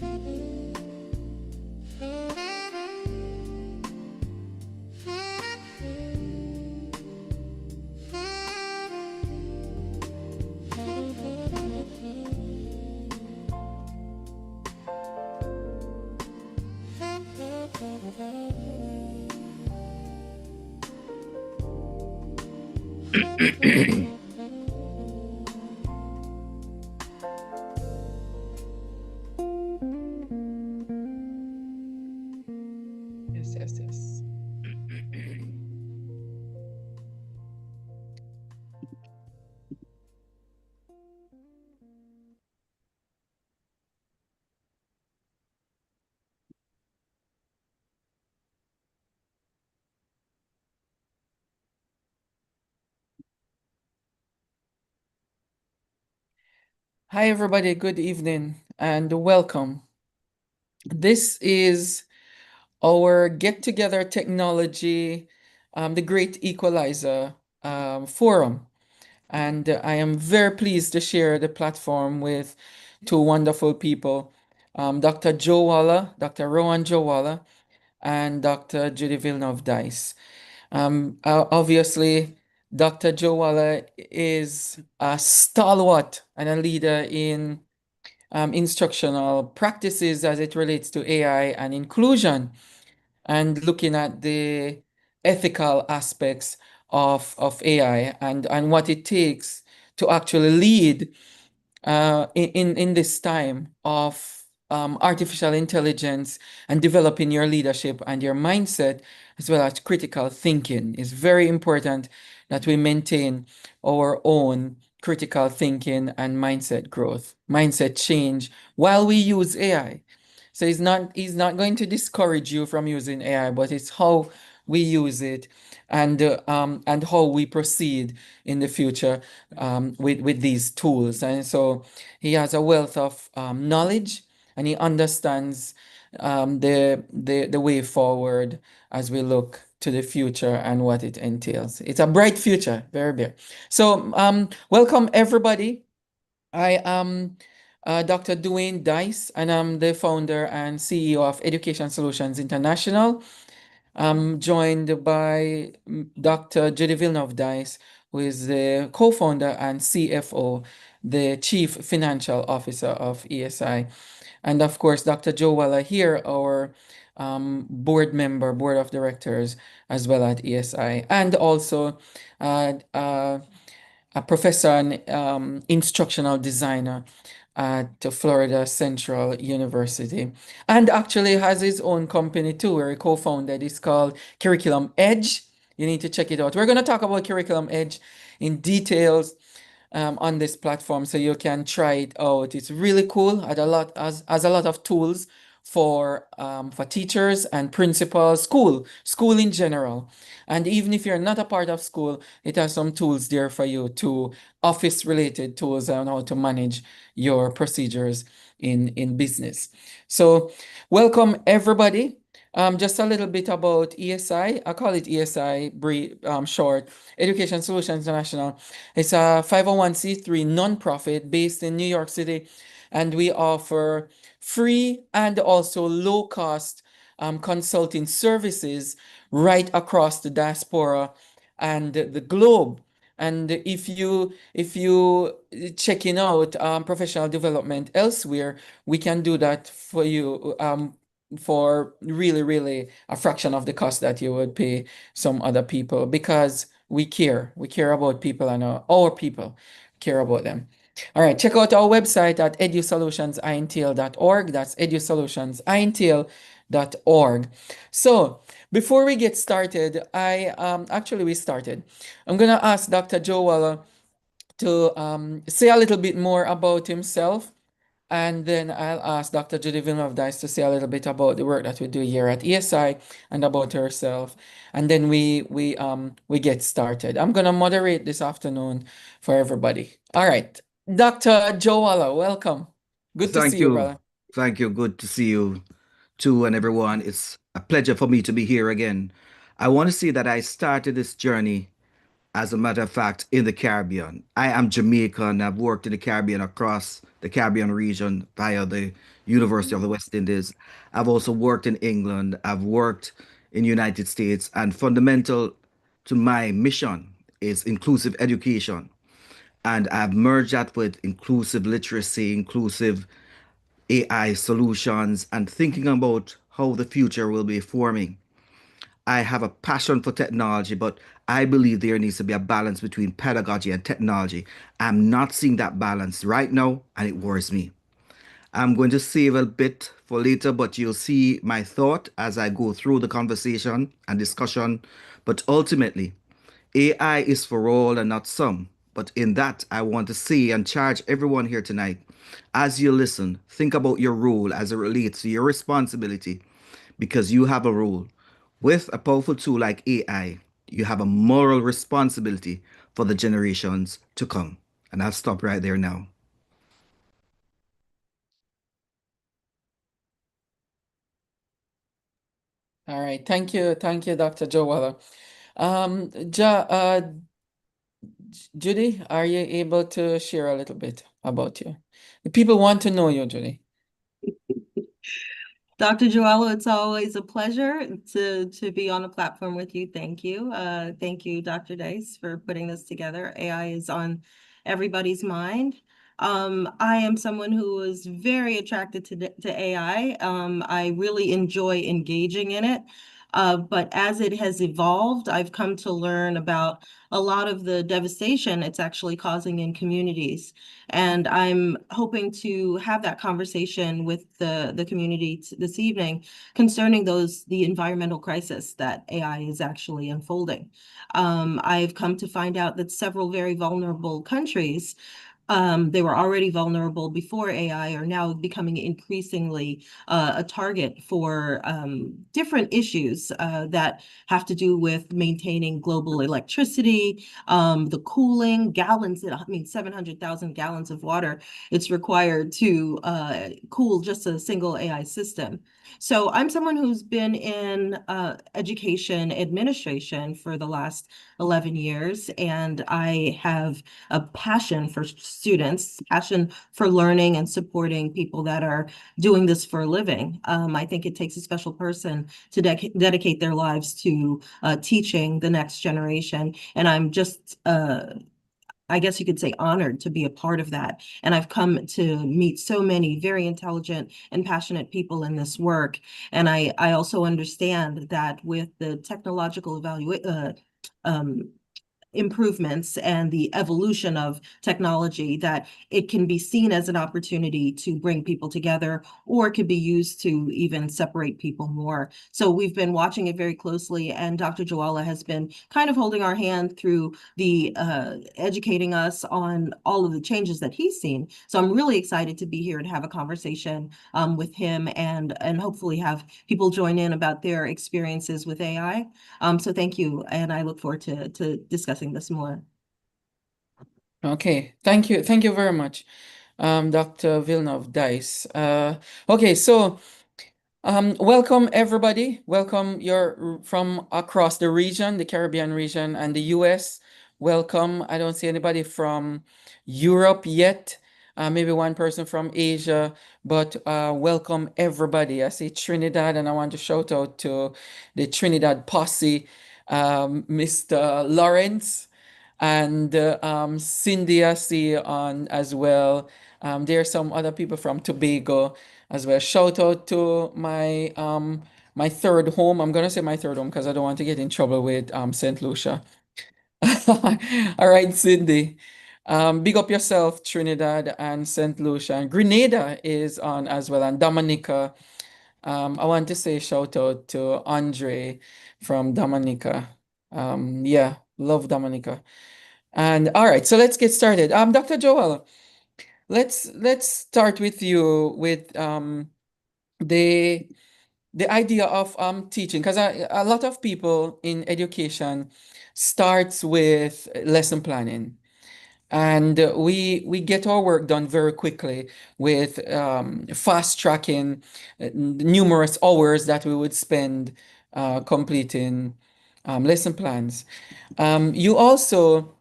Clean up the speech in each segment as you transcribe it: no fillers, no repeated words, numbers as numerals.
Yes, yes, yes. Hi, everybody. Good evening and welcome. This is our Get Together Technology, the Great Equalizer Forum. And I am very pleased to share the platform with two wonderful people, Dr. Joe Waller, Dr. Rowan Joe Waller, and Dr. Judy Villeneuve Dice. Obviously, Dr. Joe Waller is a stalwart and a leader in instructional practices as it relates to AI and inclusion, and looking at the ethical aspects of AI and what it takes to actually lead in this time of artificial intelligence and developing your leadership and your mindset as well as critical thinking. It's very important that we maintain our own critical thinking and mindset growth, mindset change while we use AI. So he's not going to discourage you from using AI, but it's how we use it and how we proceed in the future with these tools. And so he has a wealth of knowledge, and he understands the way forward as we look to the future and what it entails. It's a bright future, very big. So welcome everybody. I am Dr. Dwayne Dice, and I'm the founder and CEO of Education Solutions International. I'm joined by Dr. Judy Villeneuve Dice, who is the co-founder and CFO, the Chief Financial Officer of ESI. And of course, Dr. Joe Waller here, our board member, board of directors, as well at ESI, and also a professor and instructional designer at Florida Central University, and actually has his own company too, where he co-founded. It's called Curriculum Edge. You need to check it out. We're going to talk about Curriculum Edge in details on this platform, so you can try it out. It's really cool. Had a lot as a lot of tools for teachers and principals, school in general. And even if you're not a part of school, it has some tools there for you to office related tools on how to manage your procedures in business. So welcome everybody. Just a little bit about ESI. I call it ESI, short, Education Solutions International. It's a 501c3 nonprofit based in New York City, and we offer free and also low cost consulting services right across the diaspora and the globe. And if you checking out professional development elsewhere, we can do that for you for really, really a fraction of the cost that you would pay some other people, because we care. We care about people, and our people care about them. All right, check out our website at edusolutionsintel.org. That's edusolutionsintel.org. So before we get started, we started. I'm gonna ask Dr. Joe Waller to say a little bit more about himself, and then I'll ask Dr. Judy Villeneuve Dice to say a little bit about the work that we do here at ESI and about herself. And then we get started. I'm gonna moderate this afternoon for everybody. All right. Dr. Joe Waller, welcome. Good to see Thank you, you. brother. Thank you. Good to see you too and everyone. It's a pleasure for me to be here again. I want to say that I started this journey, as a matter of fact, in the Caribbean. I am Jamaican. I've worked in the Caribbean across the Caribbean region via the University of the West Indies. I've also worked in England. I've worked in United States, and fundamental to my mission is inclusive education. And I've merged that with inclusive literacy, inclusive AI solutions, and thinking about how the future will be forming. I have a passion for technology, but I believe there needs to be a balance between pedagogy and technology. I'm not seeing that balance right now, and it worries me. I'm going to save a bit for later, but you'll see my thought as I go through the conversation and discussion. But ultimately, AI is for all and not some. But in that, I want to say and charge everyone here tonight, as you listen, think about your role as it relates to your responsibility, because you have a role. With a powerful tool like AI, you have a moral responsibility for the generations to come. And I'll stop right there now. All right. Thank you, Dr. Joe Weller. Judy, are you able to share a little bit about you? The people want to know you, Judy. Dr. Joella, it's always a pleasure to be on the platform with you. Thank you. Thank you, Dr. Dice, for putting this together. AI is on everybody's mind. I am someone who is very attracted to AI. I really enjoy engaging in it. But as it has evolved, I've come to learn about a lot of the devastation it's actually causing in communities. And I'm hoping to have that conversation with the community this evening concerning the environmental crisis that AI is actually unfolding. I've come to find out that several very vulnerable countries, they were already vulnerable before AI, are now becoming increasingly a target for different issues that have to do with maintaining global electricity, the cooling, gallons, I mean, 700,000 gallons of water it's required to cool just a single AI system. So I'm someone who's been in education administration for the last 11 years, and I have a passion for students, passion for learning and supporting people that are doing this for a living. I think it takes a special person to dedicate their lives to teaching the next generation. And I'm just I guess you could say honored to be a part of that. And I've come to meet so many very intelligent and passionate people in this work. And I also understand that with the technological improvements and the evolution of technology, that it can be seen as an opportunity to bring people together, or it could be used to even separate people more. So we've been watching it very closely, and Dr. Joala has been kind of holding our hand through the educating us on all of the changes that he's seen. So I'm really excited to be here to have a conversation with him, and hopefully have people join in about their experiences with AI. So thank you, and I look forward to discussing this more. Okay, thank you very much, Dr. Villeneuve Dice. Okay, so welcome everybody. Welcome you're from across the region, the Caribbean region and the US. Welcome. I don't see anybody from Europe yet. Maybe one person from Asia, but welcome everybody. I see Trinidad, and I want to shout out to the Trinidad posse, Mr. Lawrence and Cindy I see on as well. There are some other people from Tobago as well. Shout out to my third home. I'm gonna say my third home because I don't want to get in trouble with St. Lucia. All right, Cindy. Big up yourself, Trinidad and St. Lucia. And Grenada is on as well, and Dominica. I want to say shout out to Andre from Dominica. Yeah, love Dominica. And all right, so let's get started. Dr. Joel, let's start with you with the the idea of teaching, because a lot of people in education starts with lesson planning, and we get our work done very quickly with fast tracking numerous hours that we would spend completing lesson plans. You also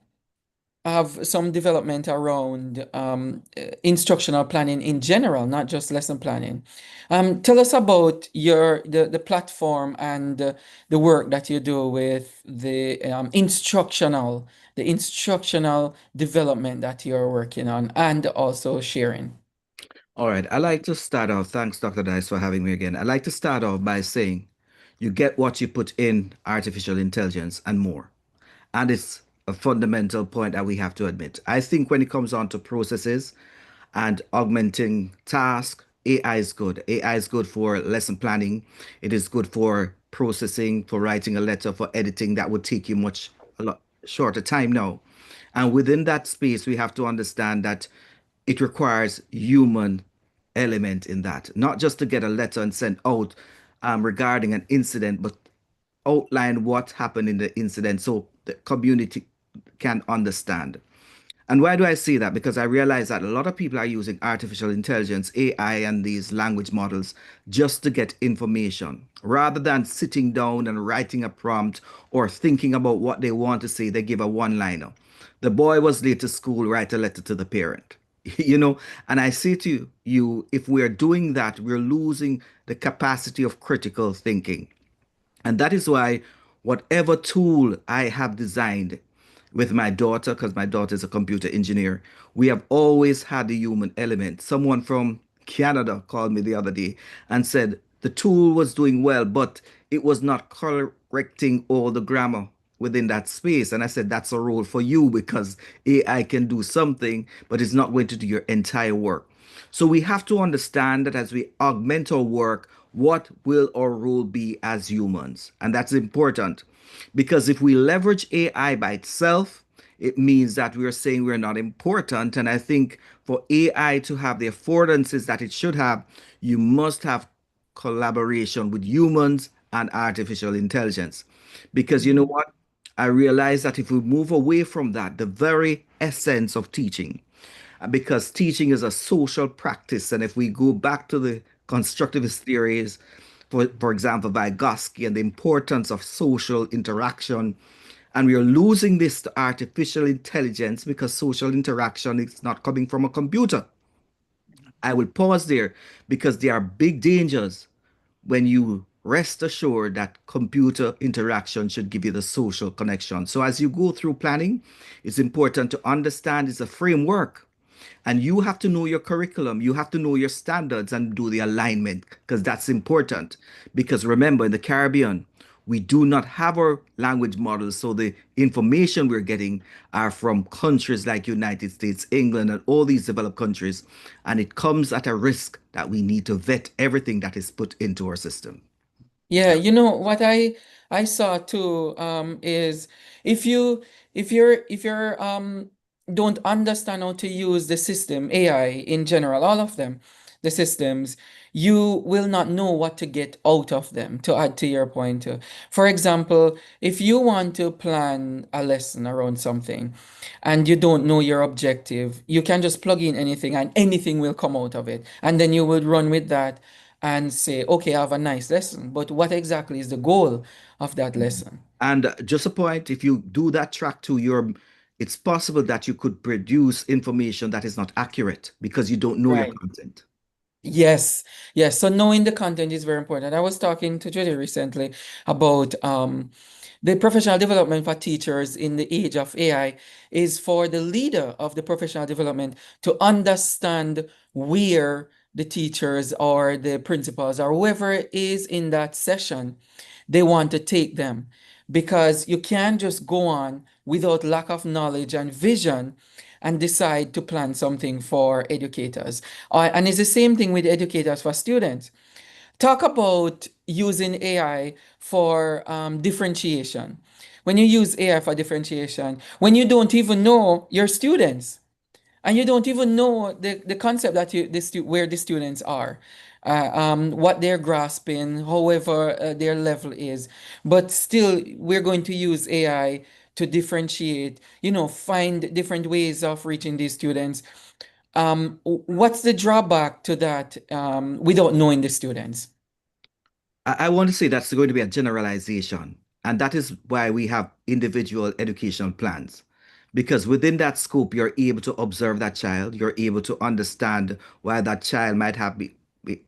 have some development around instructional planning in general, not just lesson planning. Tell us about the platform and the work that you do with the instructional development that you're working on and also sharing. All right, I like to start off. Thanks, Dr. Dice, for having me again. I like to start off by saying you get what you put in artificial intelligence and more. And it's a fundamental point that we have to admit. I think when it comes on to processes and augmenting tasks, AI is good. AI is good for lesson planning. It is good for processing, for writing a letter, for editing. That would take you a lot shorter time now. And within that space, we have to understand that it requires human element in that, not just to get a letter and send out regarding an incident, but outline what happened in the incident so the community can understand. And why do I say that? Because I realize that a lot of people are using artificial intelligence, AI, and these language models just to get information. Rather than sitting down and writing a prompt or thinking about what they want to say, they give a one liner. The boy was late to school, write a letter to the parent. You know, and I say to you, if we're doing that, we're losing the capacity of critical thinking. And that is why whatever tool I have designed with my daughter, because my daughter is a computer engineer, we have always had the human element. Someone from Canada called me the other day and said the tool was doing well, but it was not correcting all the grammar within that space. And I said, that's a role for you because AI can do something, but it's not going to do your entire work. So we have to understand that as we augment our work, what will our role be as humans? And that's important because if we leverage AI by itself, it means that we are saying we're not important. And I think for AI to have the affordances that it should have, you must have collaboration with humans and artificial intelligence. Because you know Mhm. what? I realize that if we move away from that, the very essence of teaching, because teaching is a social practice. And if we go back to the constructivist theories, for example, Vygotsky and the importance of social interaction, and we are losing this to artificial intelligence because social interaction is not coming from a computer. I will pause there because there are big dangers when you rest assured that computer interaction should give you the social connection. So as you go through planning, it's important to understand it's a framework. And you have to know your curriculum, you have to know your standards and do the alignment because that's important. Because remember, in the Caribbean, we do not have our language models, so the information we're getting are from countries like United States, England, and all these developed countries, and it comes at a risk that we need to vet everything that is put into our system. Yeah, you know what I saw too is if you if you're don't understand how to use the system AI in general, all of them, the systems, you will not know what to get out of them, to add to your point. For example, if you want to plan a lesson around something and you don't know your objective, you can just plug in anything and anything will come out of it. And then you would run with that and say, okay, I have a nice lesson, but what exactly is the goal of that lesson? And just a point, if you do that track too, it's possible that you could produce information that is not accurate because you don't know your Right. content. Yes, yes. So knowing the content is very important. I was talking to Judy recently about the professional development for teachers in the age of AI is for the leader of the professional development to understand where the teachers or the principals or whoever is in that session they want to take them. Because you can't just go on without lack of knowledge and vision and decide to plan something for educators. And it's the same thing with educators for students. Talk about using AI for differentiation. When you use AI for differentiation, when you don't even know your students, and you don't even know the concept that where the students are, what they're grasping, however their level is. But still, we're going to use AI to differentiate, find different ways of reaching these students. What's the drawback to that without knowing the students? I want to say that's going to be a generalization. And that is why we have individual educational plans. because within that scope you're able to observe that child, you're able to understand why that child might be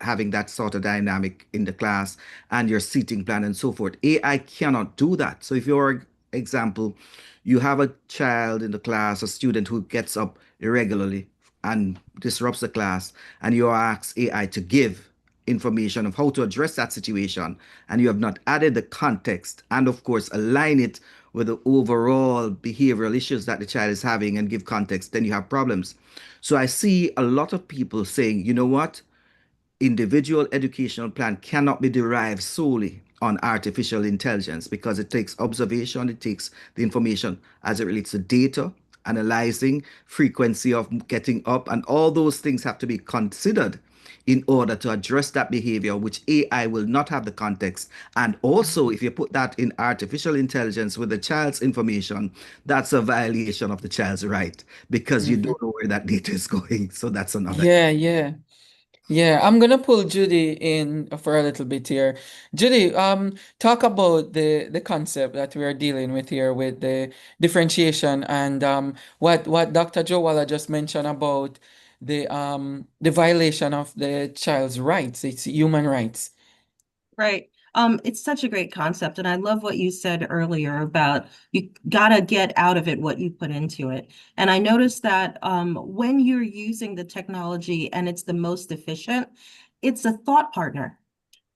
having that sort of dynamic in the class, and your seating plan and so forth. AI cannot do that. So if you're example, you have a child in the class, a student who gets up irregularly and disrupts the class, and you ask AI to give information of how to address that situation, and you have not added the context and of course align it with the overall behavioral issues that the child is having and give context, then you have problems. So I see a lot of people saying, you know what, individual educational plan cannot be derived solely on artificial intelligence because it takes observation, it takes the information as it relates to data, analyzing frequency of getting up, and all those things have to be considered in order to address that behavior, which AI will not have the context. And also, if you put that in artificial intelligence with the child's information, that's a violation of the child's right because you Mhm. don't know where that data is going. So that's another issue. Yeah, yeah. Yeah, I'm gonna pull Judy in for a little bit here. Judy, talk about the concept that we are dealing with here with the differentiation and what Dr. Jowala just mentioned about the violation of the child's rights, it's human rights. Right. It's such a great concept, and I love what you said earlier about you gotta get out of it what you put into it. And I noticed that when you're using the technology and it's the most efficient, it's a thought partner.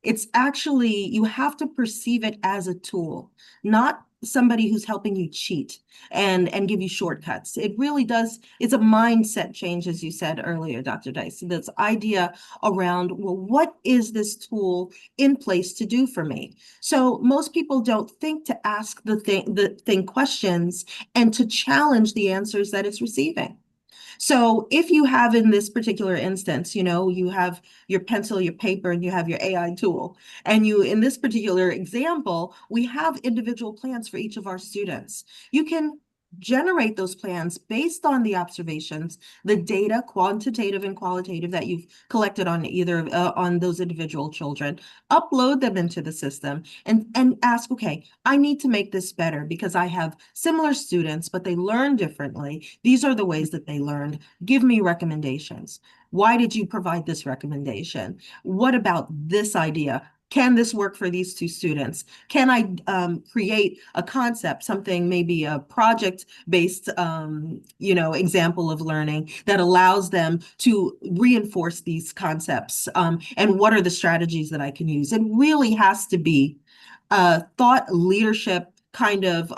It's actually, you have to perceive it as a tool, not somebody who's helping you cheat and give you shortcuts. It really does, it's a mindset change, as you said earlier, Dr. Dice. This idea around, well, what is this tool in place to do for me? So most people don't think to ask the thing questions and to challenge the answers that it's receiving. So if you have in this particular instance, you have your pencil, your paper, and you have your AI tool, and you, in this particular example, we have individual plans for each of our students. You can generate those plans based on the observations, the data, quantitative and qualitative, that you've collected on either on those individual children, upload them into the system and ask, okay, I need to make this better because I have similar students, but they learn differently. These are the ways that they learned. Give me recommendations. Why did you provide this recommendation? What about this idea? Can this work for these two students? Can I create a concept, something, maybe a project-based, example of learning that allows them to reinforce these concepts? And what are the strategies that I can use? It really has to be thought leadership kind of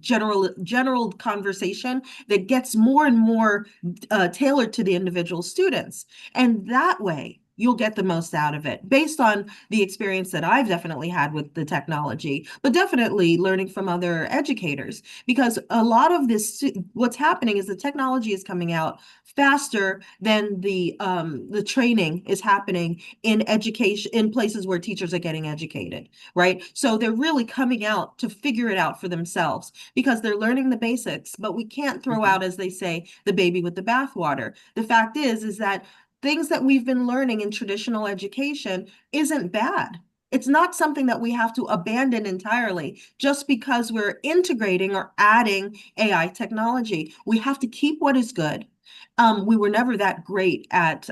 general conversation that gets more and more tailored to the individual students. And that way, you'll get the most out of it based on the experience that I've definitely had with the technology, but definitely learning from other educators. Because a lot of this, what's happening is the technology is coming out faster than the training is happening in education, in places where teachers are getting educated, right? So they're really coming out to figure it out for themselves because they're learning the basics, but we can't throw Mhm. out, as they say, the baby with the bathwater. The fact is that things that we've been learning in traditional education isn't bad. It's not something that we have to abandon entirely just because we're integrating or adding AI technology. We have to keep what is good. We were never that great at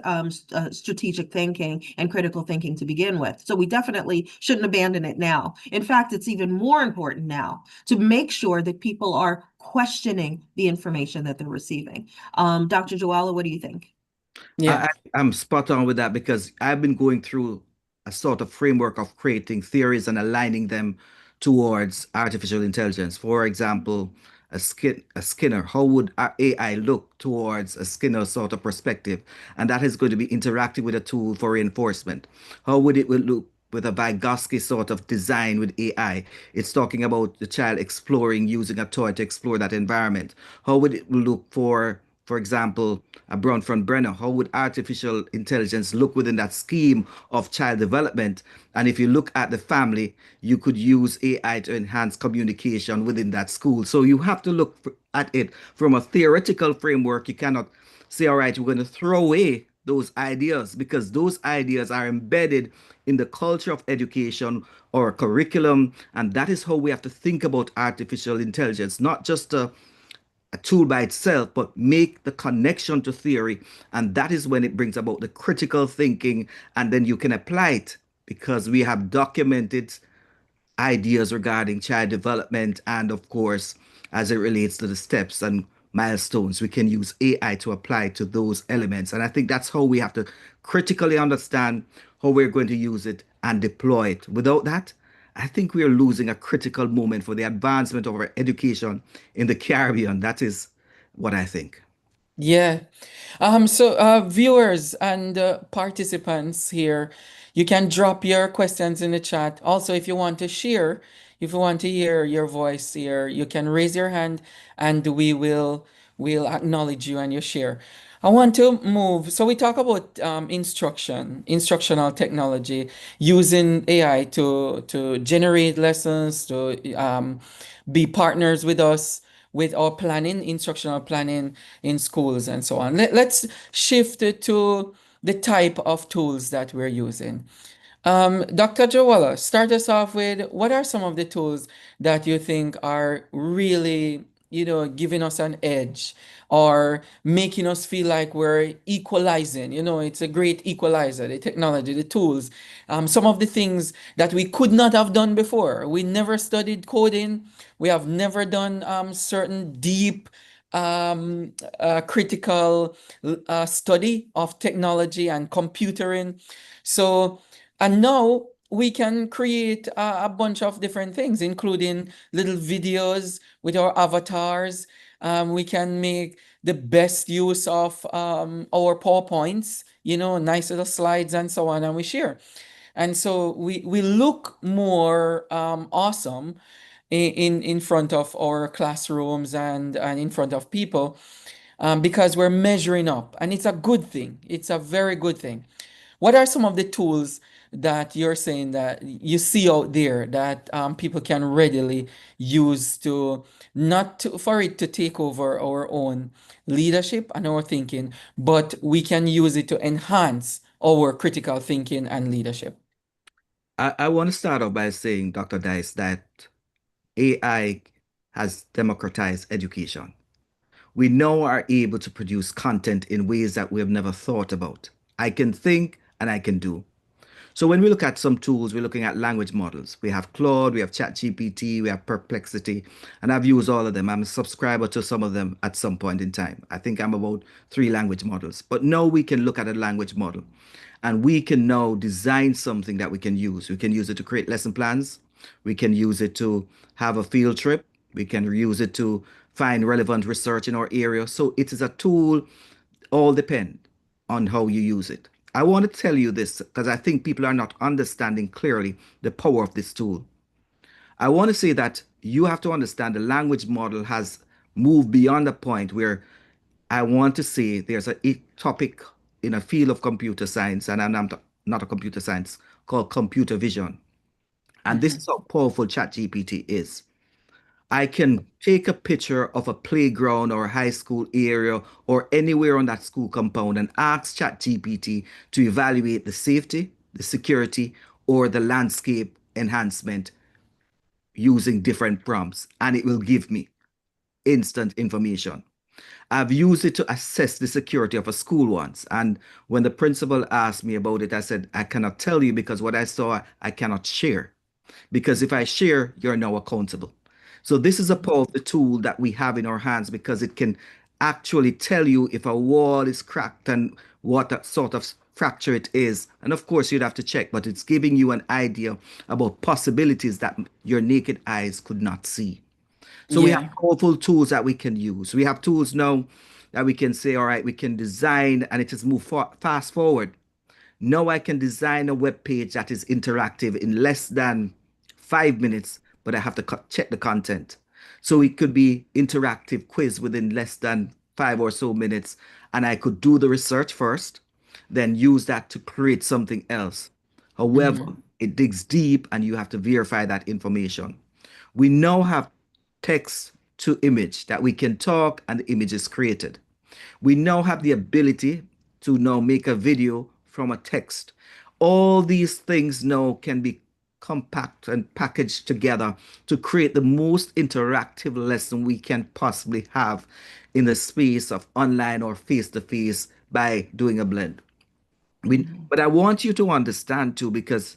strategic thinking and critical thinking to begin with. So we definitely shouldn't abandon it now. In fact, it's even more important now to make sure that people are questioning the information that they're receiving. Dr. Joala, what do you think? Yeah. I'm spot on with that because I've been going through a sort of framework of creating theories and aligning them towards artificial intelligence. For example, a Skinner. How would our AI look towards a Skinner sort of perspective? And that is going to be interactive with a tool for reinforcement. How would it will look with a Vygotsky sort of design with AI? It's talking about the child exploring using a toy to explore that environment. How would it look for example, a Brown front Brenner? How would artificial intelligence look within that scheme of child development? And if you look at the family, you could use AI to enhance communication within that school. So you have to look at it from a theoretical framework. You cannot say, all right, we're going to throw away those ideas because those ideas are embedded in the culture of education or curriculum. And that is how we have to think about artificial intelligence, not just a tool by itself, but make the connection to theory. And that is when it brings about the critical thinking, and then you can apply it because we have documented ideas regarding child development, and of course, as it relates to the steps and milestones, we can use AI to apply to those elements. And I think that's how we have to critically understand how we're going to use it and deploy it. Without that, I think we are losing a critical moment for the advancement of our education in the Caribbean. That is what I think. Yeah. Viewers and participants here, you can drop your questions in the chat. Also, if you want to share, if you want to hear your voice here, you can raise your hand and we'll acknowledge you and your share. I want to move. So we talk about instructional technology, using AI to generate lessons, to be partners with us with our planning, instructional planning in schools and so on. Let's shift it to the type of tools that we're using. Dr. Jawala, start us off with what are some of the tools that you think are really, giving us an edge or making us feel like we're equalizing? It's a great equalizer, the technology, the tools. Some of the things that we could not have done before. We never studied coding. We have never done certain deep critical study of technology and computering. So, and now we can create a bunch of different things, including little videos with our avatars. We can make the best use of our PowerPoints, nice little slides and so on, and we share. And so we look more awesome in front of our classrooms and in front of people because we're measuring up, and it's a good thing. It's a very good thing. What are some of the tools that you're saying that you see out there that people can readily use to not to, for it to take over our own leadership and our thinking, but we can use it to enhance our critical thinking and leadership? I want to start off by saying, Dr. Dice, that AI has democratized education. We now are able to produce content in ways that we have never thought about. I can think and I can do. So when we look at some tools, we're looking at language models. We have Claude, we have ChatGPT, we have Perplexity, and I've used all of them. I'm a subscriber to some of them at some point in time. I think I'm about three language models. But now we can look at a language model and we can now design something that we can use. We can use it to create lesson plans. We can use it to have a field trip. We can use it to find relevant research in our area. So it is a tool, all depend on how you use it. I want to tell you this because I think people are not understanding clearly the power of this tool. I want to say that you have to understand the language model has moved beyond the point where I want to say there's a topic in a field of computer science, and I'm not a computer science, called computer vision. And this Mhm. is how powerful ChatGPT is. I can take a picture of a playground or a high school area or anywhere on that school compound and ask ChatGPT to evaluate the safety, the security, or the landscape enhancement using different prompts, and it will give me instant information. I've used it to assess the security of a school once, and when the principal asked me about it, I said, I cannot tell you because what I saw, I cannot share. Because if I share, you're now accountable. So this is a powerful tool that we have in our hands because it can actually tell you if a wall is cracked and what that sort of fracture it is. And of course, you'd have to check, but it's giving you an idea about possibilities that your naked eyes could not see. So we have Yeah. powerful tools that we can use. We have tools now that we can say, all right, we can design and it has moved fast forward. Now I can design a web page that is interactive in less than 5 minutes, but I have to check the content. So it could be interactive quiz within less than 5 or so minutes, and I could do the research first, then use that to create something else. However, Mhm. it digs deep and you have to verify that information. We now have text to image that we can talk and the image is created. We now have the ability to now make a video from a text. All these things now can be compact and packaged together to create the most interactive lesson we can possibly have in the space of online or face to face by doing a blend. Mhm. But I want you to understand too, because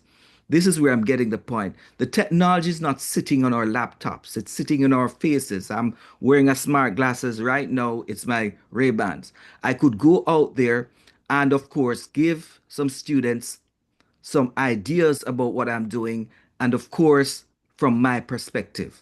this is where I'm getting the point. The technology is not sitting on our laptops, it's sitting in our faces. I'm wearing a smart glasses right now, it's my Ray-Bans. I could go out there and, of course, give some students some ideas about what I'm doing, and of course, from my perspective.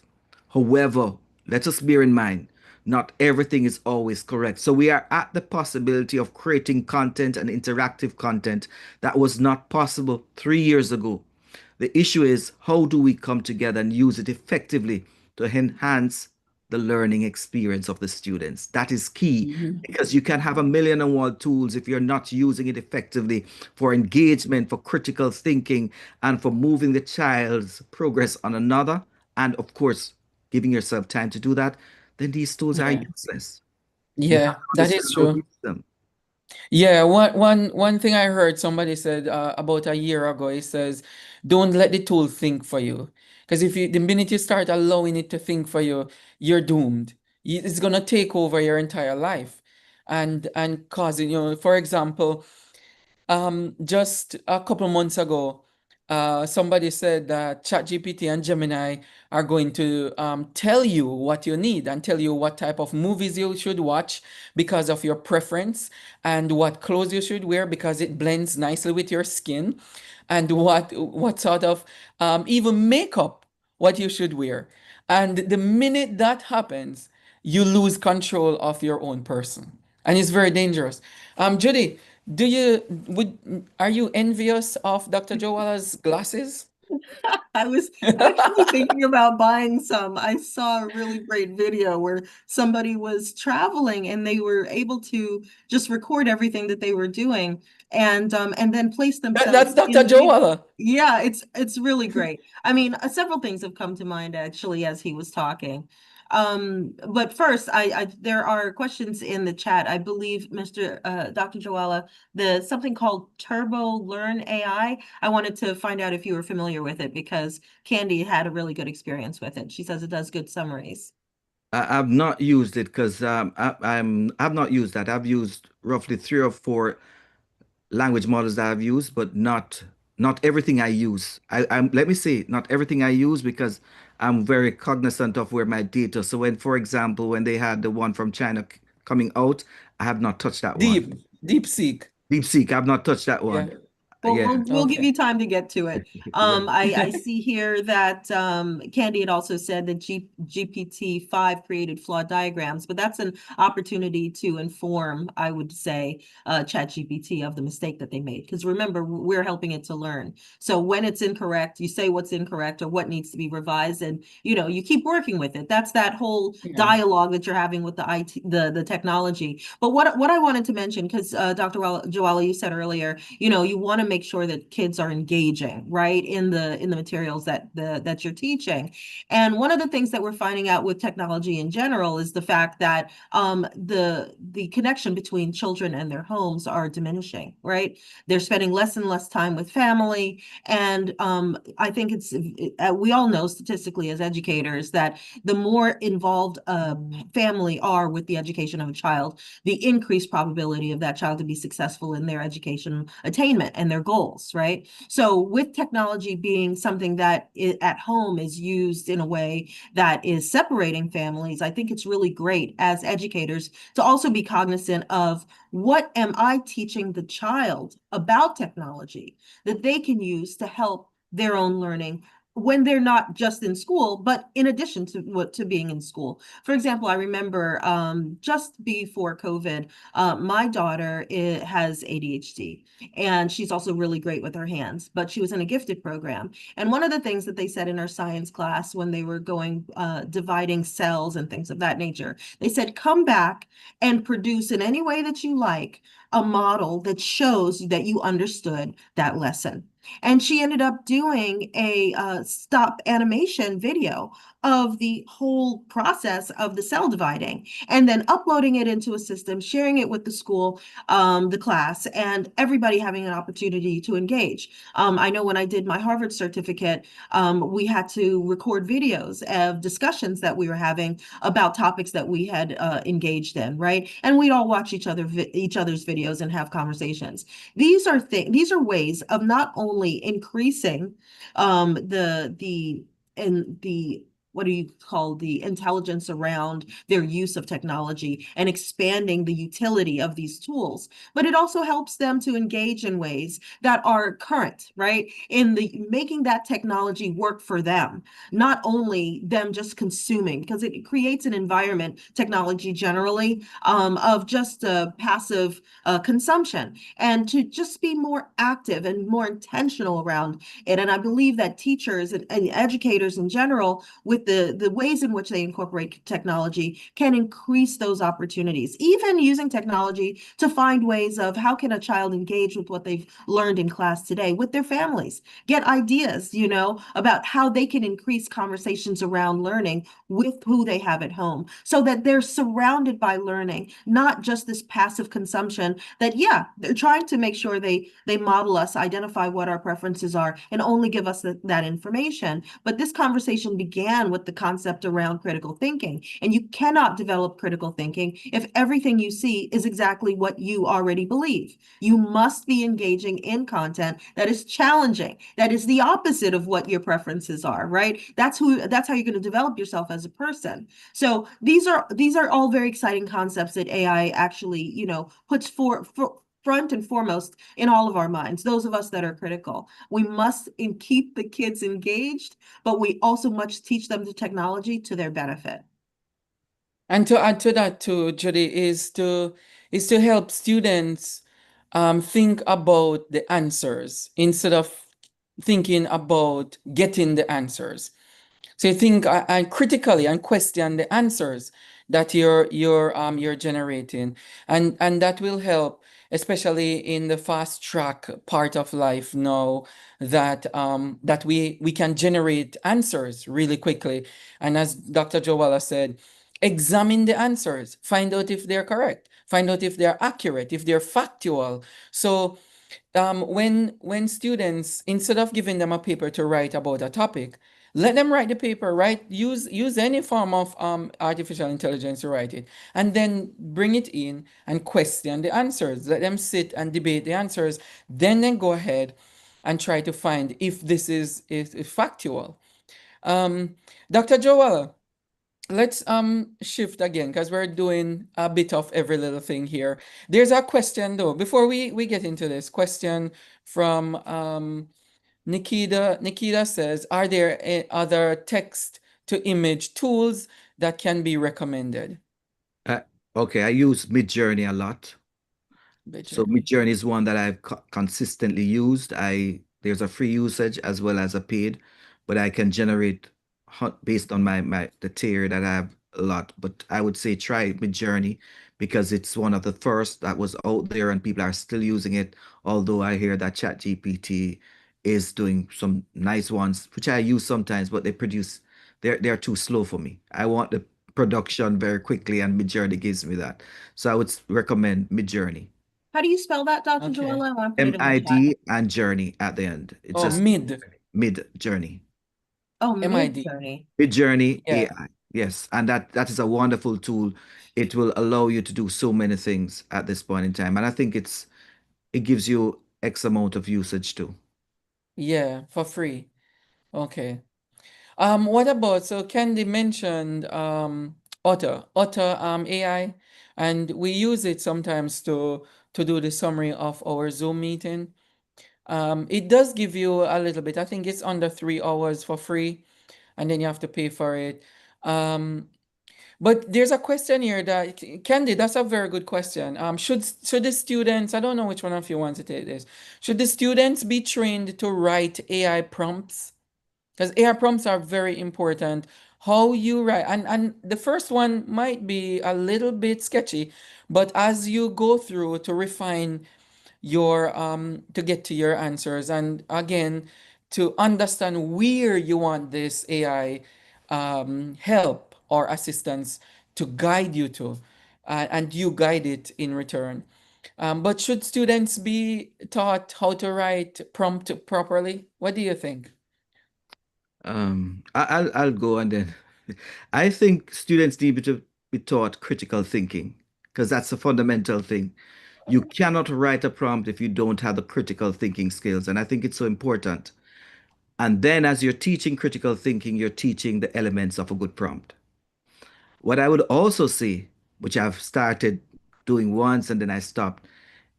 However, let us bear in mind, not everything is always correct. So we are at the possibility of creating content and interactive content that was not possible 3 years ago. The issue is, how do we come together and use it effectively to enhance the learning experience of the students? That is key, Mhm. because you can have a million and one tools if you're not using it effectively for engagement, for critical thinking, and for moving the child's progress on another, and of course, giving yourself time to do that, then these tools are Yeah. useless. You have Yeah, to that is understand how to true. use them. Yeah, one thing I heard somebody said about a year ago, he says, don't let the tool think for you. Because if you the minute you start allowing it to think for you, you're doomed. It's gonna take over your entire life and causing, for example, just a couple months ago, somebody said that ChatGPT and Gemini are going to tell you what you need and tell you what type of movies you should watch because of your preference, and what clothes you should wear because it blends nicely with your skin, and what sort of even makeup what you should wear. And the minute that happens, you lose control of your own person, and it's very dangerous. Judy, do you would are you envious of Dr. Joala's glasses? I was actually thinking about buying some. I saw a really great video where somebody was traveling and they were able to just record everything that they were doing and then place That's themselves Dr. in the video. Joala. Yeah, it's really great. I mean, several things have come to mind actually as he was talking. But first, I there are questions in the chat. I believe Mr. Dr. Joala, the something called Turbo Learn AI. I wanted to find out if you were familiar with it because Candy had a really good experience with it. She says it does good summaries. I've not used it because I've not used that. I've used roughly three or four language models that I've used, but not everything I use. I'm let me say not everything I use, because I'm very cognizant of where my data. So when, for example, when they had the one from China coming out, I have not touched that one. Deep Seek. DeepSeek, I've not touched that Yeah. one. Well, Yeah, we'll give Okay. you time to get to it. yeah. I see here that Candy had also said that GPT-5 created flawed diagrams, but that's an opportunity to inform, I would say, ChatGPT of the mistake that they made. Because remember, we're helping it to learn. So when it's incorrect, you say what's incorrect or what needs to be revised, and you keep working with it. That's that whole Yeah. dialogue that you're having with the IT, the technology. But what I wanted to mention, because Dr. Joella, you said earlier, you want to make sure that kids are engaging, right, in the materials that you're teaching. And one of the things that we're finding out with technology in general is the fact that the connection between children and their homes are diminishing, right? They're spending less and less time with family. And I think we all know statistically as educators that the more involved a family are with the education of a child, the increased probability of that child to be successful in their education attainment and their goals, right? So with technology being something that at home is used in a way that is separating families, I think it's really great as educators to also be cognizant of what am I teaching the child about technology that they can use to help their own learning when they're not just in school, but in addition to being in school. For example, I remember just before COVID, my daughter has ADHD, and she's also really great with her hands, but she was in a gifted program. And one of the things that they said in our science class when they were going dividing cells and things of that nature, they said, come back and produce in any way that you like a model that shows that you understood that lesson. And she ended up doing a stop animation video of the whole process of the cell dividing and then uploading it into a system, sharing it with the school, the class, and everybody having an opportunity to engage. I know when I did my Harvard certificate, we had to record videos of discussions that we were having about topics that we had engaged in, right? And we'd all watch each other's videos and have conversations. These are ways of not only increasing the what do you call the intelligence around their use of technology and expanding the utility of these tools, but it also helps them to engage in ways that are current, right? In the making that technology work for them, not only them just consuming, because it creates an environment, technology generally, of just passive consumption, and to just be more active and more intentional around it. And I believe that teachers and educators in general, with the ways in which they incorporate technology, can increase those opportunities, even using technology to find ways of how can a child engage with what they've learned in class today with their families, get ideas, about how they can increase conversations around learning with who they have at home so that they're surrounded by learning, not just this passive consumption that, yeah, they're trying to make sure they model us, identify what our preferences are, and only give us that information. But this conversation began with the concept around critical thinking. And you cannot develop critical thinking if everything you see is exactly what you already believe. You must be engaging in content that is challenging, that is the opposite of what your preferences are, right? That's how you're going to develop yourself as a person. So these are all very exciting concepts that AI actually, puts for front and foremost in all of our minds, those of us that are critical. We must keep the kids engaged, but we also must teach them the technology to their benefit. And to add to that too, Judy, is to help students think about the answers instead of thinking about getting the answers. So you think and critically and question the answers that you're generating, and that will help, especially in the fast track part of life now, that we can generate answers really quickly. And as Dr. Jowala said, examine the answers, find out if they're correct, find out if they're accurate, if they're factual. So when students, instead of giving them a paper to write about a topic, let them write the paper, right? Use any form of artificial intelligence to write it, and then bring it in and question the answers. Let them sit and debate the answers. Then go ahead and try to find if this is factual. Um, Dr. Joel, let's shift again because we're doing a bit of every little thing here. There's a question though before we get into this question from Nikita. Nikita says, are there other text to image tools that can be recommended? Uh, okay, I use Midjourney a lot. By So journey. Midjourney is one that I've consistently used. There's a free usage as well as a paid, but I can generate based on my the tier that I have a lot. But I would say try Midjourney because it's one of the first that was out there and people are still using it. Although I hear that ChatGPT is doing some nice ones, which I use sometimes, but they're too slow for me. I want the production very quickly, and Midjourney gives me that. So I would recommend Midjourney. How do you spell that, Dr. Okay. Joella? I want to put it in the chat. MID and journey at the end. It's Oh, just mid. mid journey. Oh, MID. Mid Journey. Mid journey Yeah. AI. Yes. And that is a wonderful tool. It will allow you to do so many things at this point in time. And I think it gives you X amount of usage too. Yeah, for free. Okay. What about, so Candy mentioned Otter AI, and we use it sometimes to do the summary of our Zoom meeting. It does give you a little bit. I think it's under 3 hours for free, and then you have to pay for it. Um, but there's a question here that Candy, that's a very good question. Should the students, I don't know which one of you wants to take this. Should the students be trained to write AI prompts? Because AI prompts are very important. How you write, and the first one might be a little bit sketchy, but as you go through to refine to get to your answers, and again to understand where you want this AI help or assistance to guide you to, and you guide it in return. But should students be taught how to write prompt properly? What do you think? I'll go and then I think students need to be taught critical thinking because that's a fundamental thing. You cannot write a prompt if you don't have the critical thinking skills, and I think it's so important. And then, as you're teaching critical thinking, you're teaching the elements of a good prompt. What I would also say, which I've started doing once and then I stopped,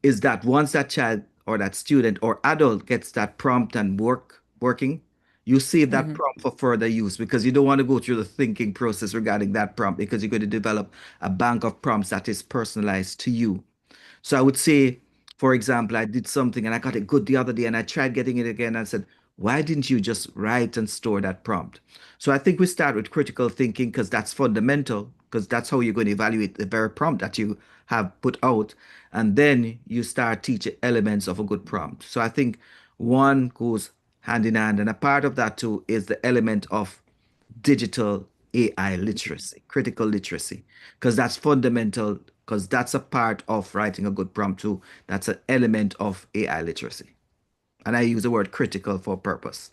is that once that child or that student or adult gets that prompt and working, you save that Mhm. prompt for further use because you don't want to go through the thinking process regarding that prompt because you're going to develop a bank of prompts that is personalized to you. So I would say, for example, I did something and I got it good the other day and I tried getting it again and I said, why didn't you just write and store that prompt? So I think we start with critical thinking because that's fundamental, because that's how you're going to evaluate the very prompt that you have put out. And then you start teaching elements of a good prompt. So I think one goes hand in hand. And a part of that too is the element of digital AI literacy, critical literacy, because that's fundamental, because that's a part of writing a good prompt too. That's an element of AI literacy. And I use the word critical for purpose.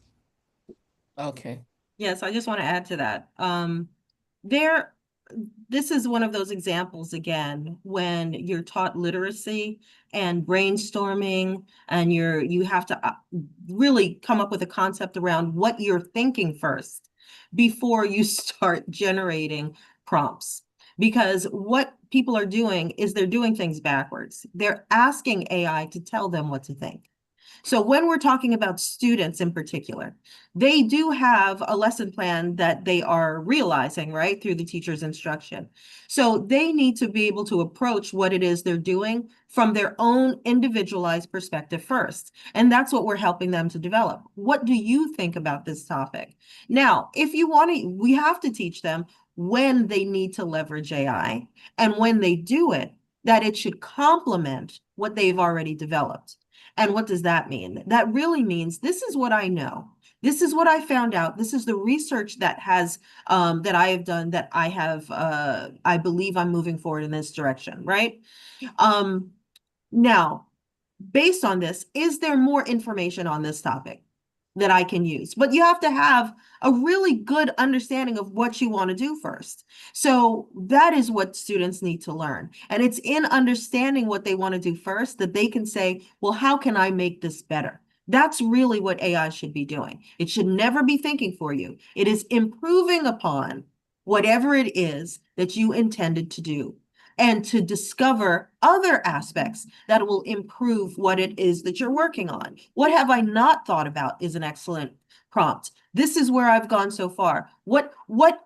Okay. Yes, I just want to add to that. There, this is one of those examples again when you're taught literacy and brainstorming, and you have to really come up with a concept around what you're thinking first before you start generating prompts. Because what people are doing is they're doing things backwards. They're asking AI to tell them what to think. So when we're talking about students in particular, they do have a lesson plan that they are realizing, right, through the teacher's instruction. So they need to be able to approach what it is they're doing from their own individualized perspective first. And that's what we're helping them to develop. What do you think about this topic? Now, if you want to, we have to teach them when they need to leverage AI and when they do it, that it should complement what they've already developed. And what does that mean? That really means this is what I know. This is what I found out. This is the research that has that I have done that I have I believe I'm moving forward in this direction, right? Um, Now, based on this, is there more information on this topic that I can use? But you have to have a really good understanding of what you want to do first. So that is what students need to learn. And it's in understanding what they want to do first that they can say, well, how can I make this better? That's really what AI should be doing. It should never be thinking for you. It is improving upon whatever it is that you intended to do and to discover other aspects that will improve what it is that you're working on. What have I not thought about is an excellent prompt. This is where I've gone so far. What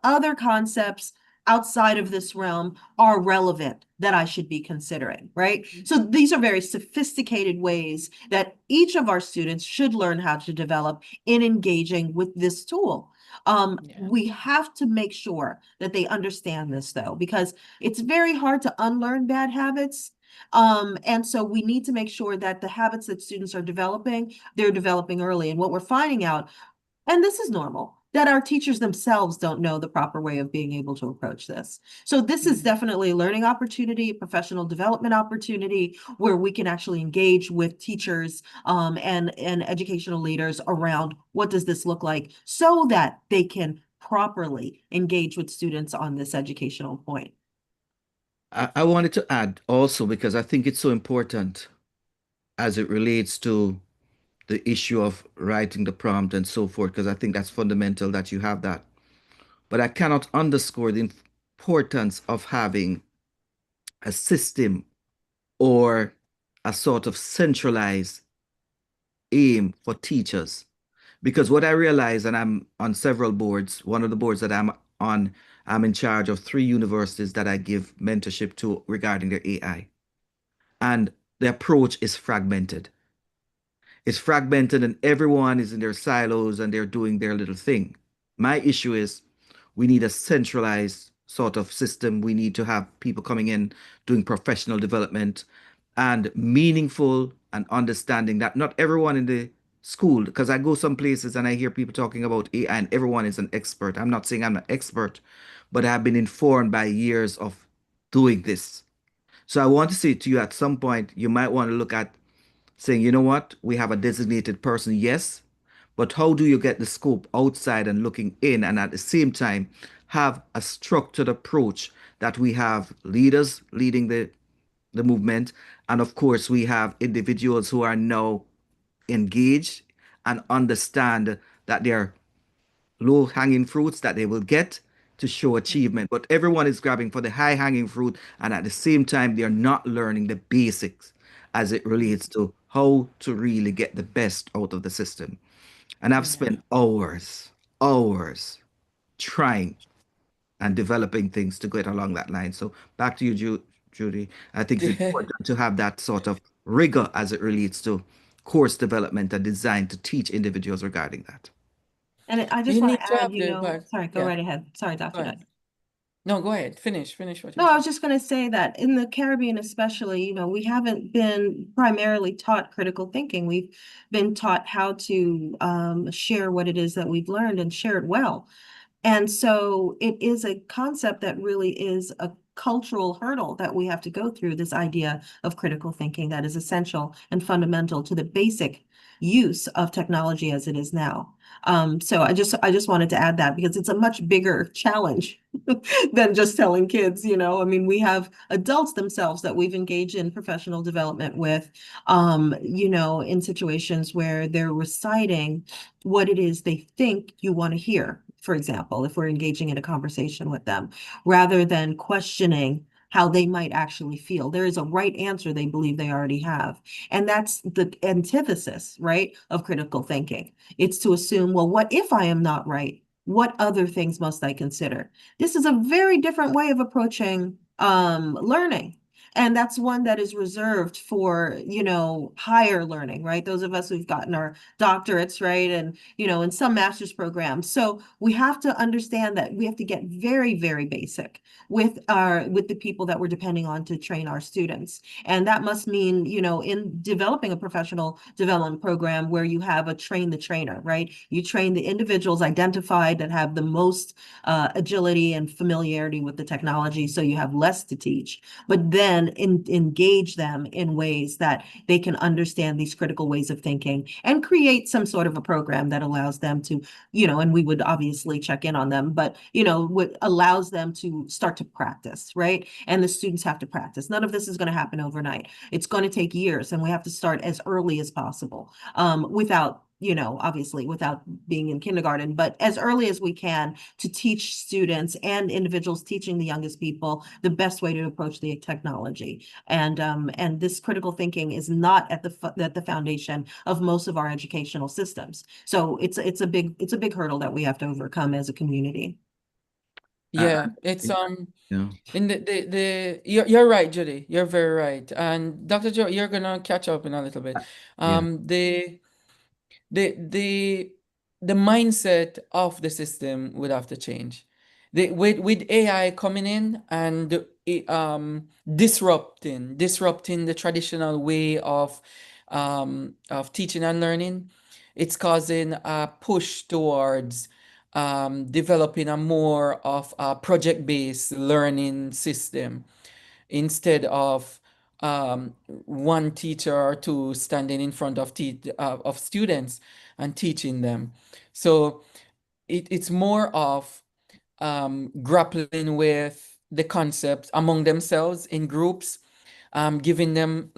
other concepts outside of this realm are relevant that I should be considering, right? So these are very sophisticated ways that each of our students should learn how to develop in engaging with this tool. Yeah. We have to make sure that they understand this though, because it's very hard to unlearn bad habits. And so we need to make sure that the habits that students are developing, they're developing early. And what we're finding out, and this is normal, that our teachers themselves don't know the proper way of being able to approach this. So this is Mhm. definitely a learning opportunity, professional development opportunity, where we can actually engage with teachers and educational leaders around what does this look like so that they can properly engage with students on this educational point. I wanted to add also because I think it's so important as it relates to the issue of writing the prompt and so forth, because I think that's fundamental that you have that. But I cannot underscore the importance of having a system or a sort of centralized aim for teachers. Because what I realize, and I'm on several boards, one of the boards that I'm on, I'm in charge of three universities that I give mentorship to regarding their AI. And the approach is fragmented. It's fragmented, and everyone is in their silos and they're doing their little thing. My issue is we need a centralized sort of system. We need to have people coming in doing professional development and meaningful and understanding that not everyone in the school, because I go some places and I hear people talking about AI and everyone is an expert. I'm not saying I'm an expert, but I've been informed by years of doing this. So I want to say to you at some point, you might want to look at saying, you know what, we have a designated person, yes, but how do you get the scope outside and looking in and at the same time have a structured approach that we have leaders leading the movement, and of course we have individuals who are now engaged and understand that they're low hanging fruits that they will get to show achievement. But everyone is grabbing for the high hanging fruit, and at the same time, they're not learning the basics as it relates to how to really get the best out of the system. And I've Yeah. spent hours trying and developing things to get along that line. So back to you, Judy. I think it's important to have that sort of rigor as it relates to course development and design to teach individuals regarding that. And I just You want need to to add, have the vibe. sorry, go Yeah, right ahead. Sorry, go Dr. ahead. Day. No, go ahead. Finish what No, you're I saying. was just going to say that in the Caribbean, especially, we haven't been primarily taught critical thinking. We've been taught how to share what it is that we've learned and share it well. And so it is a concept that really is a cultural hurdle that we have to go through, this idea of critical thinking that is essential and fundamental to the basic use of technology as it is now. So I just wanted to add that because it's a much bigger challenge than just telling kids, I mean, we have adults themselves that we've engaged in professional development with, in situations where they're reciting what it is they think you want to hear. For example, if we're engaging in a conversation with them, rather than questioning how they might actually feel. There is a right answer they believe they already have. And that's the antithesis, right, of critical thinking. It's to assume, well, what if I am not right? What other things must I consider? This is a very different way of approaching learning. And that's one that is reserved for, higher learning, right? Those of us who've gotten our doctorates, right? And, in some master's programs. So we have to understand that we have to get very, very basic with the people that we're depending on to train our students. And that must mean, in developing a professional development program where you have a train the trainer, right? You train the individuals identified that have the most agility and familiarity with the technology, so you have less to teach, but then engage them in ways that they can understand these critical ways of thinking and create some sort of a program that allows them to, and we would obviously check in on them, but, what allows them to start to practice, right? And the students have to practice. None of this is going to happen overnight. It's going to take years, and we have to start as early as possible, without obviously without being in kindergarten, but as early as we can to teach students and individuals teaching the youngest people the best way to approach the technology. And this critical thinking is not at the foundation of most of our educational systems. So it's a big hurdle that we have to overcome as a community. Uh, Yeah, it's yeah, in you're right, Judy. You're very right. And Dr. Joe, you're gonna catch up in a little bit. yeah, The the the the mindset of the system would have to change. With AI coming in and disrupting the traditional way of teaching and learning, it's causing a push towards developing a more of a project-based learning system instead of one teacher or two standing in front of students and teaching them. So it's more of grappling with the concepts among themselves in groups, giving them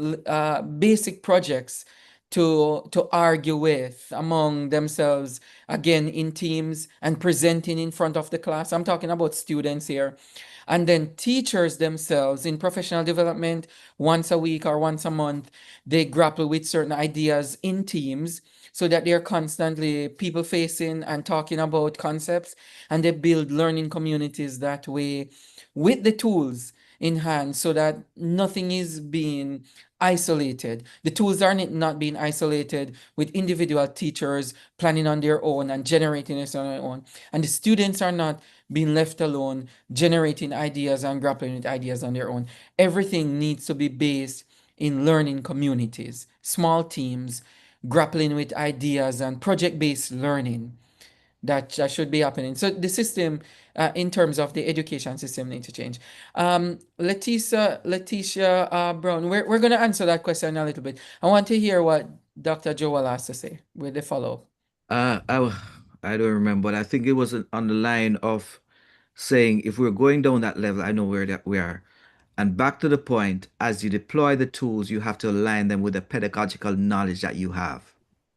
basic projects to argue with among themselves, again in teams and presenting in front of the class. I'm talking about students here. And then teachers themselves in professional development, once a week or once a month, they grapple with certain ideas in teams so that they're constantly people facing and talking about concepts, and they build learning communities that way with the tools in hand so that nothing is being isolated. The tools are not being isolated with individual teachers planning on their own and generating this on their own. And the students are not being left alone, generating ideas and grappling with ideas on their own. Everything needs to be based in learning communities, small teams, grappling with ideas and project-based learning that should be happening. So the system, in terms of the education system, need to change. Leticia Brown, we're going to answer that question a little bit. I want to hear what Dr. Joel has to say with the follow-up. Uh, I, I don't remember, but I think it was on the line of saying if we're going down that level, I know where that we are. And back to the point, as you deploy the tools, you have to align them with the pedagogical knowledge that you have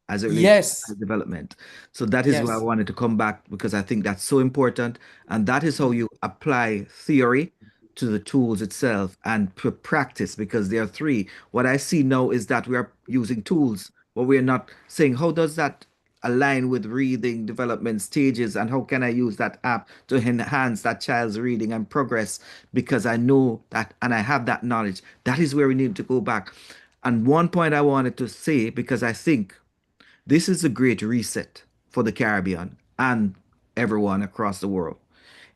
as it relates to Yes, development. So that is why I yes, wanted to come back because I think that's so important. And that is how you apply theory to the tools itself and practice because there are three. What I see now is that we are using tools, but we're not saying how does that align with reading development stages and how can I use that app to enhance that child's reading and progress because I know that and I have that knowledge. That is where we need to go back. And one point I wanted to say, because I think this is a great reset for the Caribbean and everyone across the world,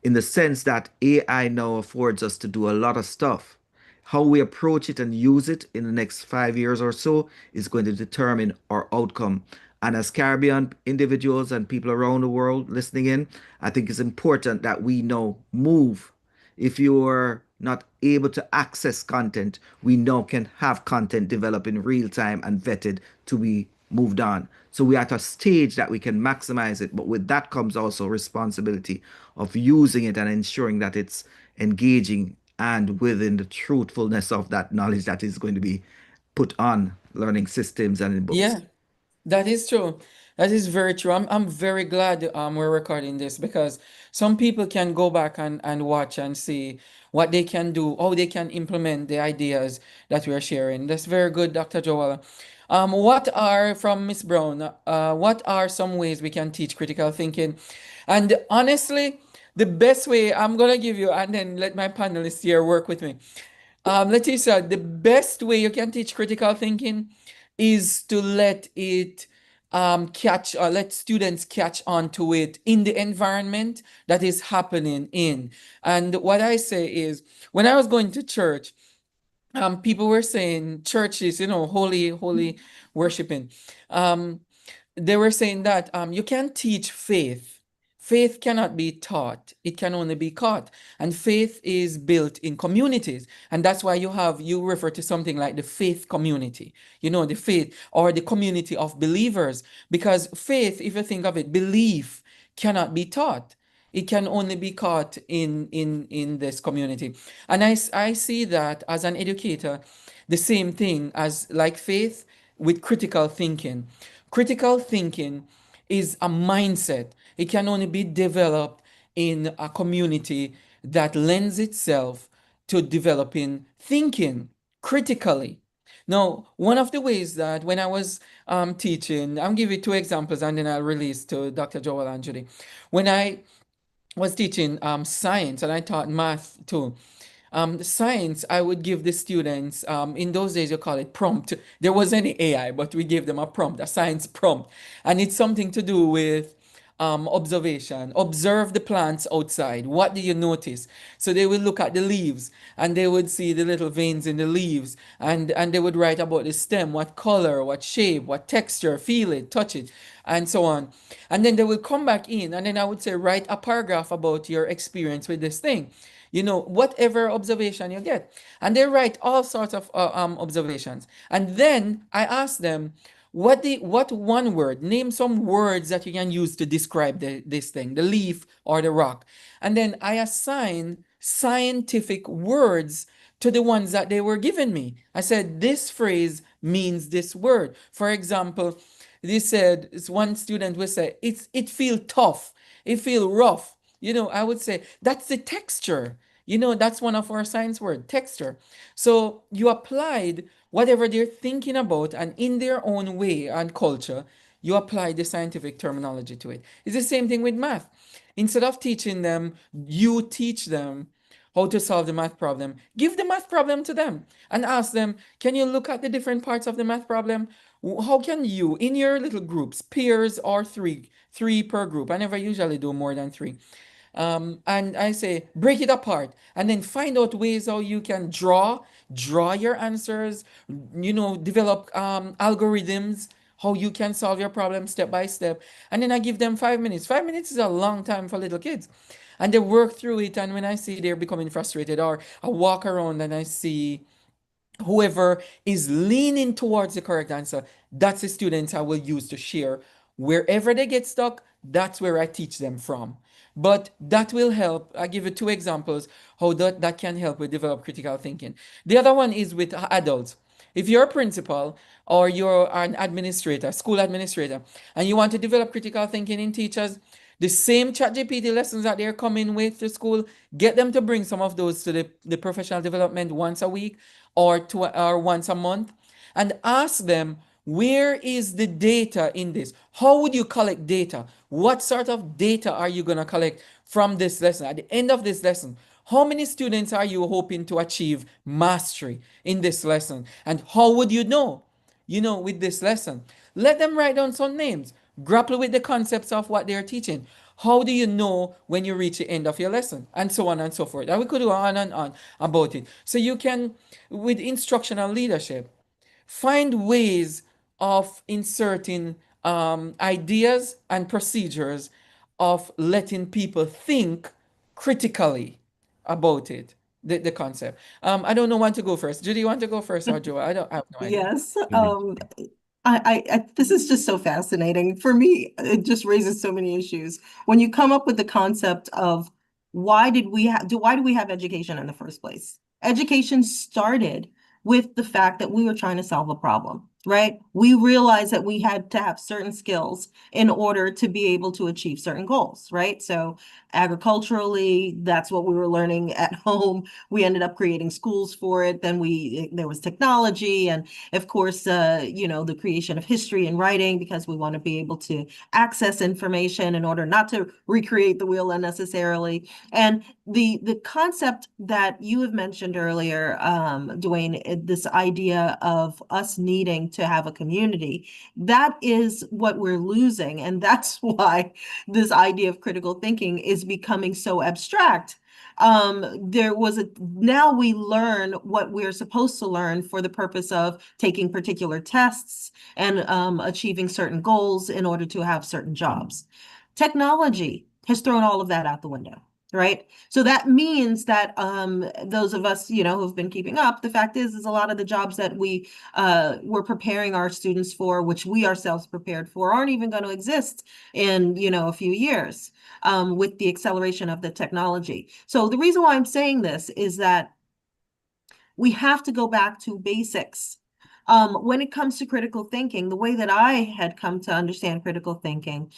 in the sense that AI now affords us to do a lot of stuff. How we approach it and use it in the next 5 years or so is going to determine our outcome. And as Caribbean individuals and people around the world listening in, I think it's important that we now move. If you're not able to access content, we now can have content developed in real time and vetted to be moved on. So we're at a stage that we can maximize it, but with that comes also responsibility of using it and ensuring that it's engaging and within the truthfulness of that knowledge that is going to be put on learning systems and in books. yeah. That is true. That is very true. I'm very glad we're recording this because some people can go back and watch and see what they can do, how they can implement the ideas that we are sharing. That's very good, Dr. Joel. What are from Miss Brown? What are some ways we can teach critical thinking? And honestly, the best way I'm gonna give you, and then let my panelists here work with me. Leticia, the best way you can teach critical thinking is to let it catch or let students catch on to it in the environment that is happening in. And what I say is, when I was going to church, people were saying churches, holy worshiping. Um, they were saying that you can teach faith. Faith cannot be taught, it can only be caught. And faith is built in communities. And that's why you refer to something like the faith community, the faith or the community of believers. Because faith, if you think of it, belief cannot be taught. It can only be caught in this community. And I see that as an educator, the same thing as like faith with critical thinking. Critical thinking is a mindset. It can only be developed in a community that lends itself to developing thinking critically. Now, one of the ways that when I was teaching, I'll give you two examples and then I'll release to Dr. Joel and Judy. When I was teaching science and I taught math too, the science, I would give the students, in those days you call it prompt. There wasn't any AI, but we gave them a prompt, a science prompt. And it's something to do with observation. Observe the plants outside. What do you notice? So they would look at the leaves and they would see the little veins in the leaves and they would write about the stem, what color, what shape, what texture, feel it, touch it, and so on. And then they would come back in and then I would say, write a paragraph about your experience with this thing, whatever observation you get. And they write all sorts of observations. And then I ask them, what one word, name some words that you can use to describe this thing, the leaf or the rock. And then I assign scientific words to the ones that they were giving me. I said, this phrase means this word. For example, they said, one student would say, it feel tough, it feel rough. I would say, that's the texture. That's one of our science word, texture. So you applied whatever they're thinking about, and in their own way and culture, you apply the scientific terminology to it. It's the same thing with math. Instead of teaching them, you teach them how to solve the math problem. Give the math problem to them and ask them, can you look at the different parts of the math problem? How can you, in your little groups, peers or three per group, I never usually do more than three. And I say, break it apart and then find out ways how you can draw your answers, develop algorithms, how you can solve your problem step by step. And then I give them 5 minutes. 5 minutes is a long time for little kids. And they work through it. And when I see they're becoming frustrated, or I walk around and I see whoever is leaning towards the correct answer, that's the students I will use to share. Wherever they get stuck, that's where I teach them from. But that will help. I give you two examples how that can help with develop critical thinking. The other one is with adults. If you're a principal or you're an administrator, school administrator, and you want to develop critical thinking in teachers, the same ChatGPT lessons that they're coming with to school, get them to bring some of those to the professional development once a week or once a month, and ask them, where is the data in this? How would you collect data? What sort of data are you going to collect from this lesson? At the end of this lesson, how many students are you hoping to achieve mastery in this lesson? And how would you know, with this lesson? Let them write down some names. Grapple with the concepts of what they're teaching. How do you know when you reach the end of your lesson? And so on and so forth. And we could go on and on about it. So you can, with instructional leadership, find ways of inserting ideas and procedures of letting people think critically about it, the concept. I don't know when to go first. Judy, you want to go first or Joe? I have no idea. Yes. This is just so fascinating. For me, it just raises so many issues. When you come up with the concept of why do we have education in the first place? Education started with the fact that we were trying to solve a problem, right? We realized that we had to have certain skills in order to be able to achieve certain goals, right? So agriculturally, that's what we were learning at home. We ended up creating schools for it. Then there was technology, and of course, the creation of history and writing, because we want to be able to access information in order not to recreate the wheel unnecessarily. And the concept that you have mentioned earlier, Dwayne, this idea of us needing to have a community, that is what we're losing. And that's why this idea of critical thinking is becoming so abstract. Now we learn what we're supposed to learn for the purpose of taking particular tests and achieving certain goals in order to have certain jobs. Technology has thrown all of that out the window, right? So that means that those of us, who've been keeping up, the fact is a lot of the jobs that we're preparing our students for, which we ourselves prepared for, aren't even going to exist in, a few years with the acceleration of the technology. So the reason why I'm saying this is that we have to go back to basics. When it comes to critical thinking, the way that I had come to understand critical thinking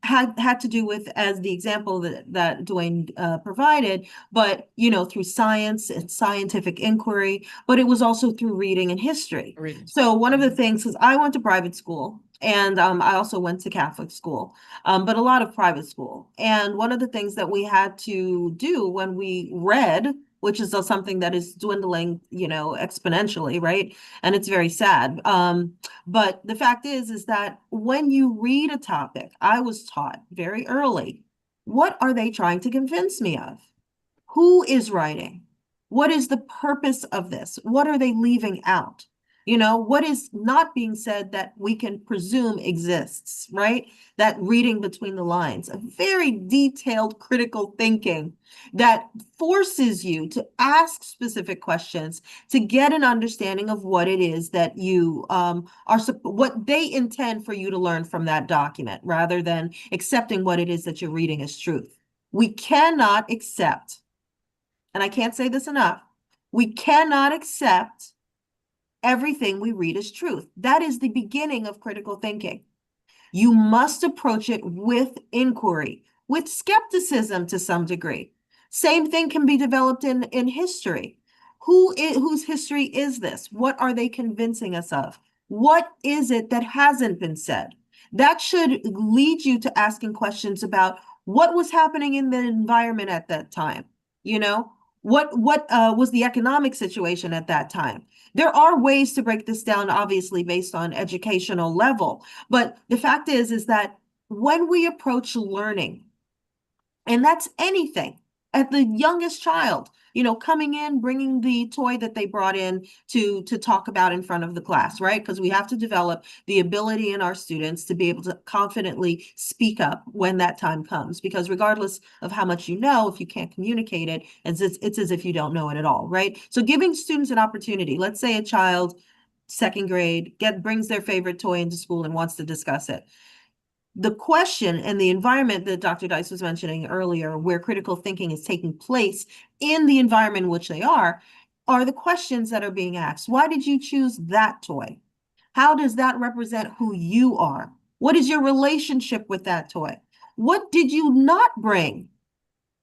had to do with, as the example that Dwayne provided, but through science and scientific inquiry, but it was also through reading and history. Reading. So one of the things, because I went to private school, and I also went to Catholic school, but a lot of private school. And one of the things that we had to do when we read, which is something that is dwindling, exponentially, right? And it's very sad. But the fact is that when you read a topic, I was taught very early, what are they trying to convince me of? Who is writing? What is the purpose of this? What are they leaving out? What is not being said that we can presume exists, right? That reading between the lines, a very detailed critical thinking that forces you to ask specific questions to get an understanding of what it is that you what they intend for you to learn from that document, rather than accepting what it is that you're reading as truth. We cannot accept, and I can't say this enough, we cannot accept everything we read as truth. That is the beginning of critical thinking. You must approach it with inquiry, with skepticism to some degree. Same thing can be developed in history. Whose history is this? What are they convincing us of? What is it that hasn't been said? That should lead you to asking questions about what was happening in the environment at that time. What was the economic situation at that time? There are ways to break this down, obviously, based on educational level. But the fact is that when we approach learning And that's anything. At the youngest child, coming in, bringing the toy that they brought in to talk about in front of the class, right? Because we have to develop the ability in our students to be able to confidently speak up when that time comes. Because regardless of how much you know, if you can't communicate it, it's as if you don't know it at all, right? So giving students an opportunity. Let's say a child, second grade, brings their favorite toy into school and wants to discuss it. The question and the environment that Dr. Dice was mentioning earlier, where critical thinking is taking place in the environment in which they are the questions that are being asked. Why did you choose that toy? How does that represent who you are? What is your relationship with that toy? What did you not bring?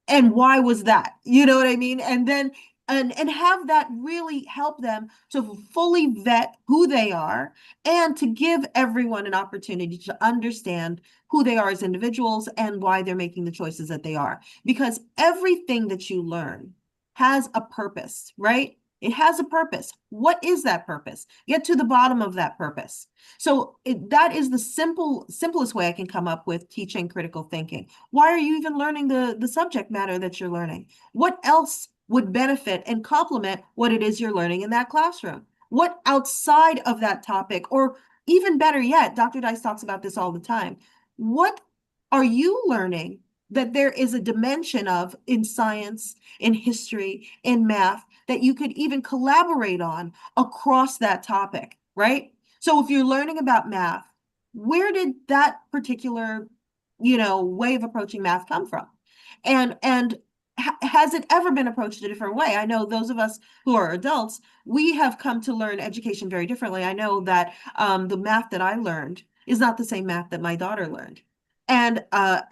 And why was that? You know what I mean? And then and have that really help them to fully vet who they are and to give everyone an opportunity to understand who they are as individuals and why they're making the choices that they are. Because everything that you learn has a purpose, right? It has a purpose. What is that purpose? Get to the bottom of that purpose. So that is the simplest way I can come up with teaching critical thinking. Why are you even learning the subject matter that you're learning? What else would benefit and complement what it is you're learning in that classroom? What outside of that topic, or even better yet, Dr. Dice talks about this all the time. What are you learning that there is a dimension of in science, in history, in math that you could even collaborate on across that topic, right? So if you're learning about math, where did that particular, way of approaching math come from? And has it ever been approached a different way? I know those of us who are adults, we have come to learn education very differently. I know that the math that I learned is not the same math that my daughter learned. And I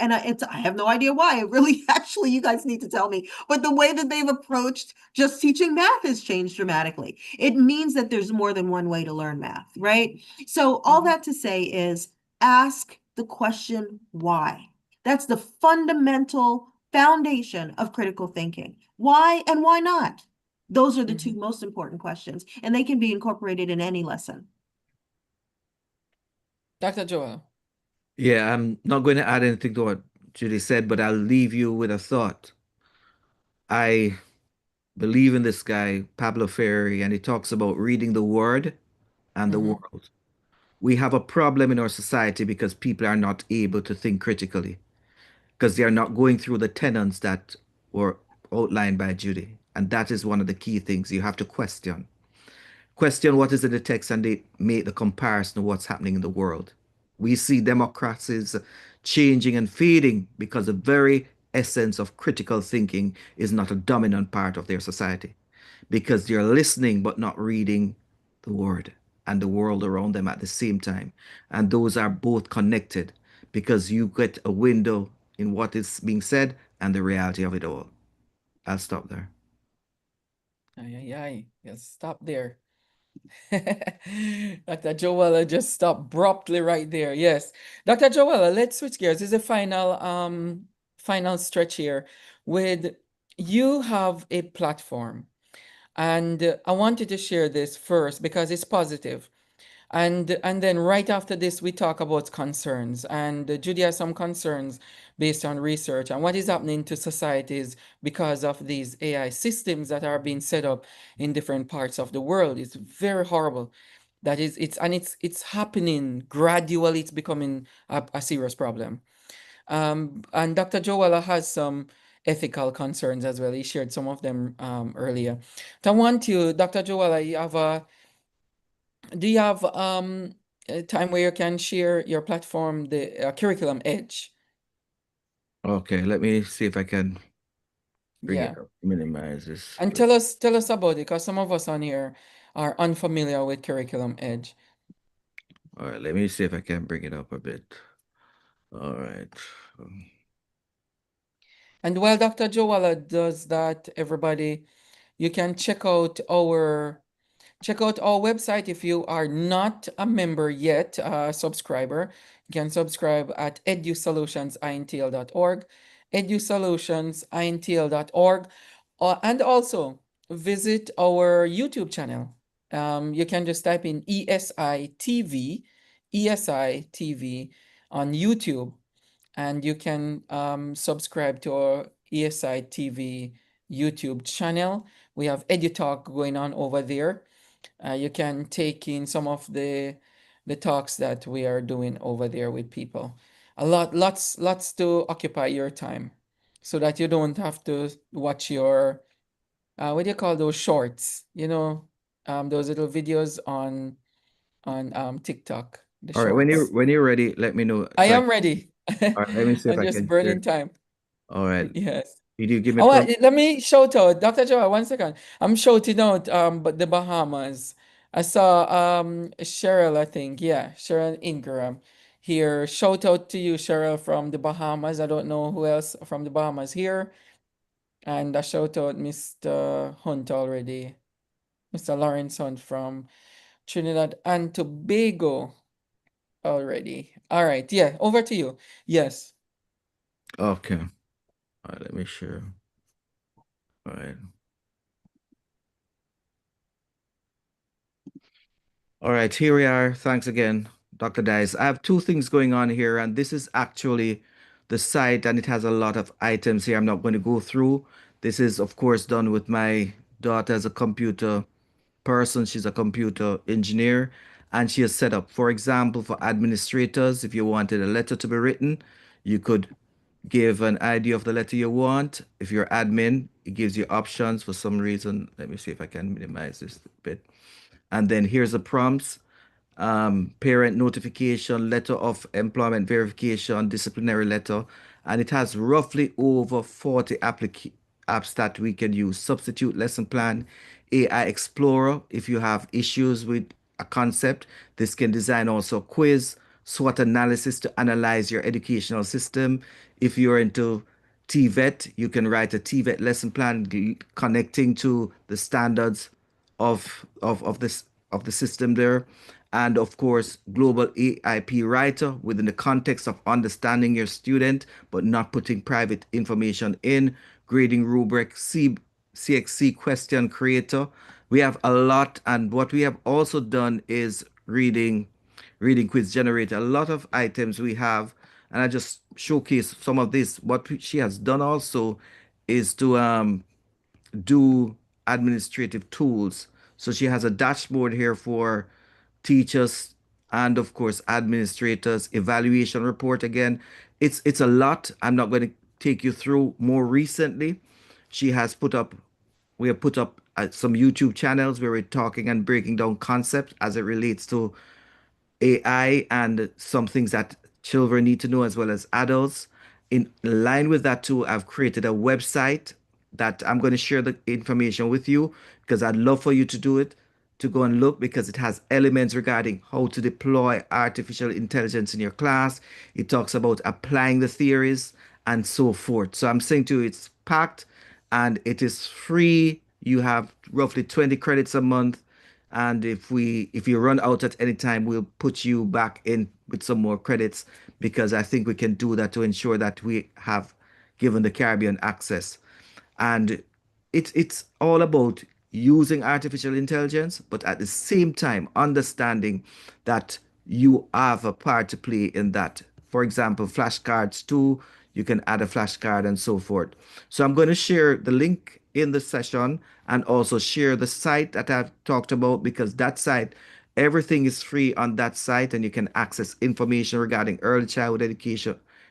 have no idea why. It really, actually, you guys need to tell me. But the way that they've approached just teaching math has changed dramatically. It means that there's more than one way to learn math, right? So all Mhm. that to say is ask the question why. That's the fundamental foundation of critical thinking. Why and why not? Those are the two Mhm. most important questions, and they can be incorporated in any lesson. Dr. Joel. Yeah, I'm not going to add anything to what Judy said, but I'll leave you with a thought. I believe in this guy, Pablo Ferri, and he talks about reading the word and the Mhm. world. We have a problem in our society because people are not able to think critically, because they are not going through the tenets that were outlined by Judy. And that is one of the key things you have to question. Question what is in the text and they make the comparison of what's happening in the world. We see democracies changing and fading because the very essence of critical thinking is not a dominant part of their society. Because they're listening but not reading the word and the world around them at the same time. And those are both connected because you get a window in what is being said and the reality of it all. I'll stop there. Ay, ay, ay. Yes, stop there. Dr. Joella just stopped abruptly right there. Yes. Dr. Joella, let's switch gears. This is a final stretch here with you have a platform. And I wanted to share this first because it's positive. And then right after this, we talk about concerns. And Judy has some concerns based on research and what is happening to societies because of these AI systems that are being set up in different parts of the world. It's very horrible. That is, it's happening gradually. It's becoming a serious problem. And Dr. Joella has some ethical concerns as well. He shared some of them earlier. So I want you, Dr. Joella, do you have a time where you can share your platform, the Curriculum Edge? Okay, let me see if I can bring it Yeah. up, minimize this. And tell us about it, because some of us on here are unfamiliar with Curriculum Edge. All right, let me see if I can bring it up a bit. All right. Um, And while Dr. Joala does that, everybody, you can check out our website if you are not a member yet, subscriber. You can subscribe at edusolutionsintl.org, edusolutionsintl.org, and also visit our YouTube channel. You can just type in ESI TV on YouTube, and you can subscribe to our ESI TV YouTube channel. We have EduTalk going on over there. You can take in some of the talks that we are doing over there with people. Lots to occupy your time, so that you don't have to watch your what do you call those shorts? Those little videos on TikTok, the All right, shorts. when you're ready, let me know. I So am ready. all right, let me see if I'm I just can burning share. time. All right. Yes. Did you give me Oh, prompt? let me shout out, Dr. Joa, 1 second. I'm shouting out but the Bahamas. I saw Cheryl, I think. Yeah, Cheryl Ingram here. Shout out to you, Cheryl, from the Bahamas. I don't know who else from the Bahamas here. And I shout out Mr. Hunt already. Mr. Lawrence Hunt from Trinidad and Tobago already. All right. Yeah, over to you. Yes. Okay. All right, let me share. All right. All right, here we are. Thanks again, Dr. Dice. I have two things going on here, and this is actually the site, and it has a lot of items here I'm not going to go through. This is, of course, done with my daughter as a computer person. She's a computer engineer, and she has set up, for example, for administrators, if you wanted a letter to be written, you could give an idea of the letter you want. If you're admin, it gives you options for some reason. Let me see if I can minimize this a bit. And then here's the prompts: parent notification, letter of employment verification, disciplinary letter, and it has roughly over 40 apps that we can use. Substitute lesson plan, AI Explorer. If you have issues with a concept, this can design also a quiz, SWOT analysis to analyze your educational system. If you're into TVET, you can write a TVET lesson plan connecting to the standards of this of the system there, and of course global AIP writer within the context of understanding your student but not putting private information in, grading rubric, CXC question creator. We have a lot, and what we have also done is reading quiz generator, a lot of items we have, and I just showcase some of this. What she has done also is to do administrative tools. So she has a dashboard here for teachers and of course administrators, evaluation report again. It's a lot. I'm not going to take you through. More recently, she has put up we have put up some YouTube channels where we're talking and breaking down concepts as it relates to AI and some things that children need to know as well as adults. In line with that too, I've created a website that I'm going to share the information with you because I'd love for you to do it, to go and look, because it has elements regarding how to deploy artificial intelligence in your class. It talks about applying the theories and so forth. So I'm saying to you, it's packed and it is free. You have roughly 20 credits a month, and if you run out at any time, we'll put you back in with some more credits, because I think we can do that to ensure that we have given the Caribbean access. And it's all about using artificial intelligence, but at the same time understanding that you have a part to play in that. For example, flashcards too, you can add a flashcard and so forth. So I'm going to share the link in the session and also share the site that I've talked about, because that site, everything is free on that site, and you can access information regarding early childhood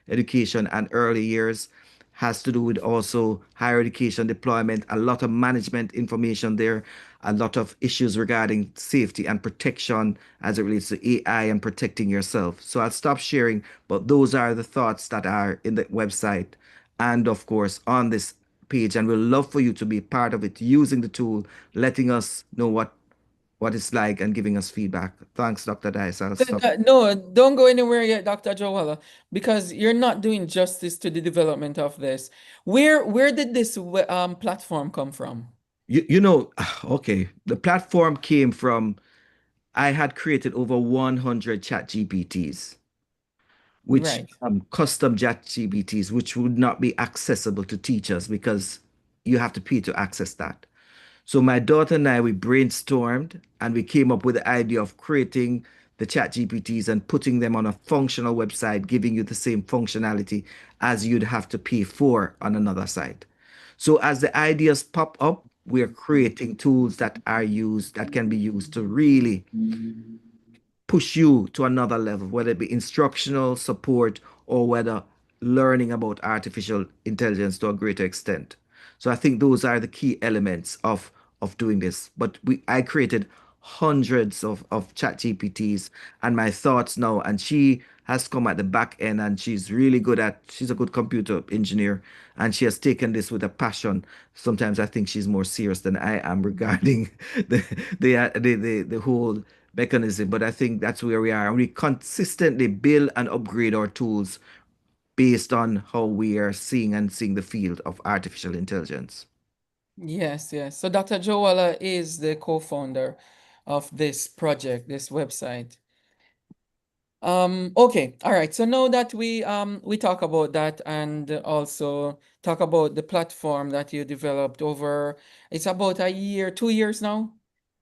education and early years. Has to do with also higher education deployment, a lot of management information there, a lot of issues regarding safety and protection as it relates to AI and protecting yourself. So I'll stop sharing, but those are the thoughts that are in the website and of course on this page. And we'd love for you to be part of it, using the tool, letting us know what it's like and giving us feedback. Thanks, Dr. Dice. I'll stop. No, don't go anywhere yet, Dr. Joella, because you're not doing justice to the development of this. Where did this platform come from? You know, okay, the platform came from, I had created over 100 chat GPTs, which Right. custom chat GPTs, which would not be accessible to teachers because you have to pay to access that. So my daughter and I, we brainstormed and we came up with the idea of creating the chat GPTs and putting them on a functional website, giving you the same functionality as you'd have to pay for on another site. So as the ideas pop up, we're creating tools that are used, that can be used to really push you to another level, whether it be instructional support or whether learning about artificial intelligence to a greater extent. So I think those are the key elements of doing this. But I created hundreds of chat GPTs and my thoughts now, and she has come at the back end and she's a good computer engineer and she has taken this with a passion. Sometimes I think she's more serious than I am regarding the whole mechanism, but I think that's where we are. And we consistently build and upgrade our tools based on how we are seeing the field of artificial intelligence. Yes, yes. So Dr. Joala is the co-founder of this project, this website. Okay, all right. So now that we talk about that and also talk about the platform that you developed over, it's about a year, 2 years now.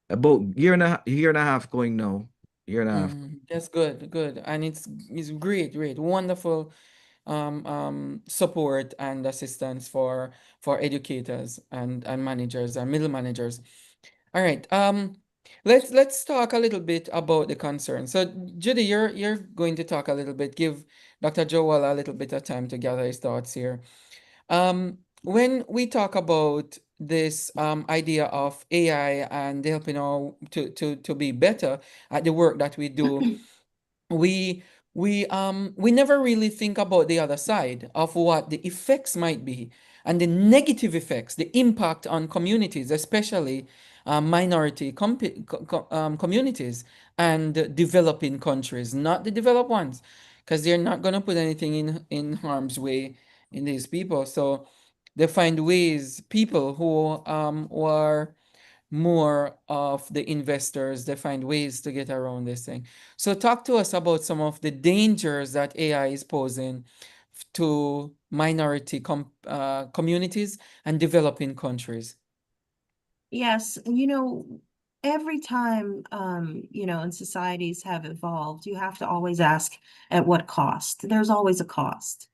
About year and a half going now. Year and a half. That's good, good. And it's great, great, wonderful support and assistance for educators and managers and middle managers. All right. Let's talk a little bit about the concern. So, Judy, you're going to talk a little bit. Give Dr. Joel a little bit of time to gather his thoughts here. When we talk about this idea of AI and helping our to be better at the work that we do, we we never really think about the other side of what the effects might be and the negative effects, the impact on communities, especially minority communities and developing countries, not the developed ones, because they're not going to put anything in harm's way in these people. So they find ways, people who are more of the investors, they find ways to get around this thing. So talk to us about some of the dangers that AI is posing to minority communities and developing countries. Yes, every time, and societies have evolved, you have to always ask at what cost. There's always a cost.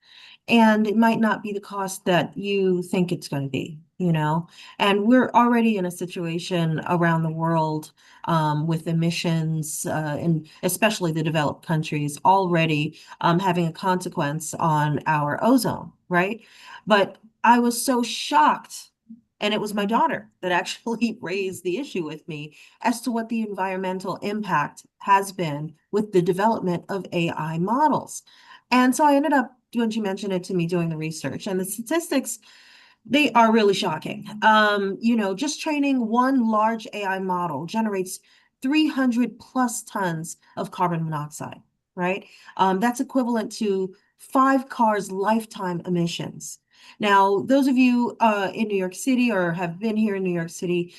And it might not be the cost that you think it's going to be. And we're already in a situation around the world with emissions, and especially the developed countries already having a consequence on our ozone, right? But I was so shocked, and it was my daughter that actually raised the issue with me as to what the environmental impact has been with the development of AI models. And so I ended up, when she mentioned it to me, doing the research, and the statistics, they are really shocking. Just training one large AI model generates 300 plus tons of carbon monoxide, right? That's equivalent to 5 cars' lifetime emissions. Now, those of you in New York City or have been here in New York City,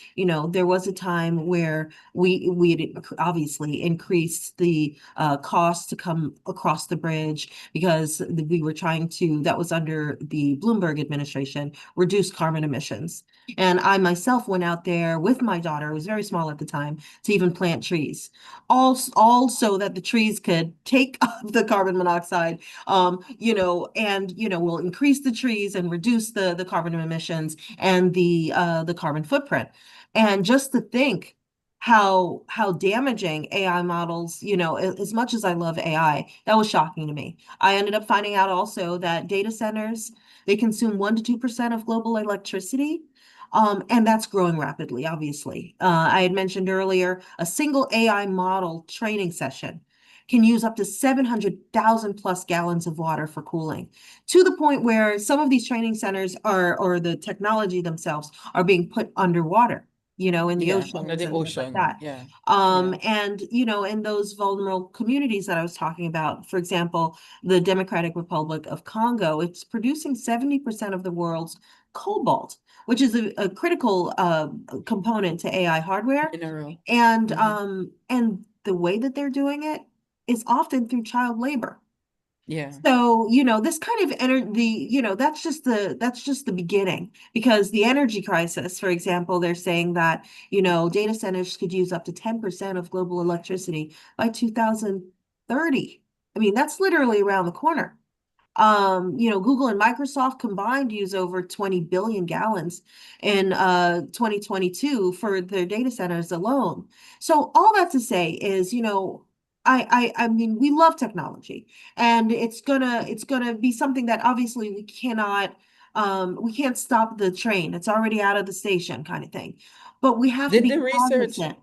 there was a time where we had obviously increased the cost to come across the bridge because we were trying to, that was under the Bloomberg administration, reduce carbon emissions. And I myself went out there with my daughter, who was very small at the time, to even plant trees, all so that the trees could take up the carbon monoxide, and will increase the trees and reduce the carbon emissions and the carbon footprint. And just to think how damaging AI models, as much as I love AI, that was shocking to me. I ended up finding out also that data centers, they consume 1 to 2% of global electricity. And that's growing rapidly, obviously. I had mentioned earlier, a single AI model training session can use up to 700,000 plus gallons of water for cooling, to the point where some of these training centers or the technology themselves are being put underwater, in the Yeah, under oceans the and things like ocean. that. Yeah, yeah. And in those vulnerable communities that I was talking about, for example, the Democratic Republic of Congo, it's producing 70% of the world's cobalt, which is a critical component to AI hardware. Mineral. And the way that they're doing it is often through child labor. Yeah. So, this kind of energy, that's just the beginning because the energy crisis, for example, they're saying that, data centers could use up to 10% of global electricity by 2030. I mean, that's literally around the corner. Google and Microsoft combined use over 20 billion gallons in 2022 for their data centers alone. So all that to say is, I mean, we love technology, and it's gonna be something that obviously we can't stop the train. It's already out of the station kind of thing. But we have to Did be the research cognizant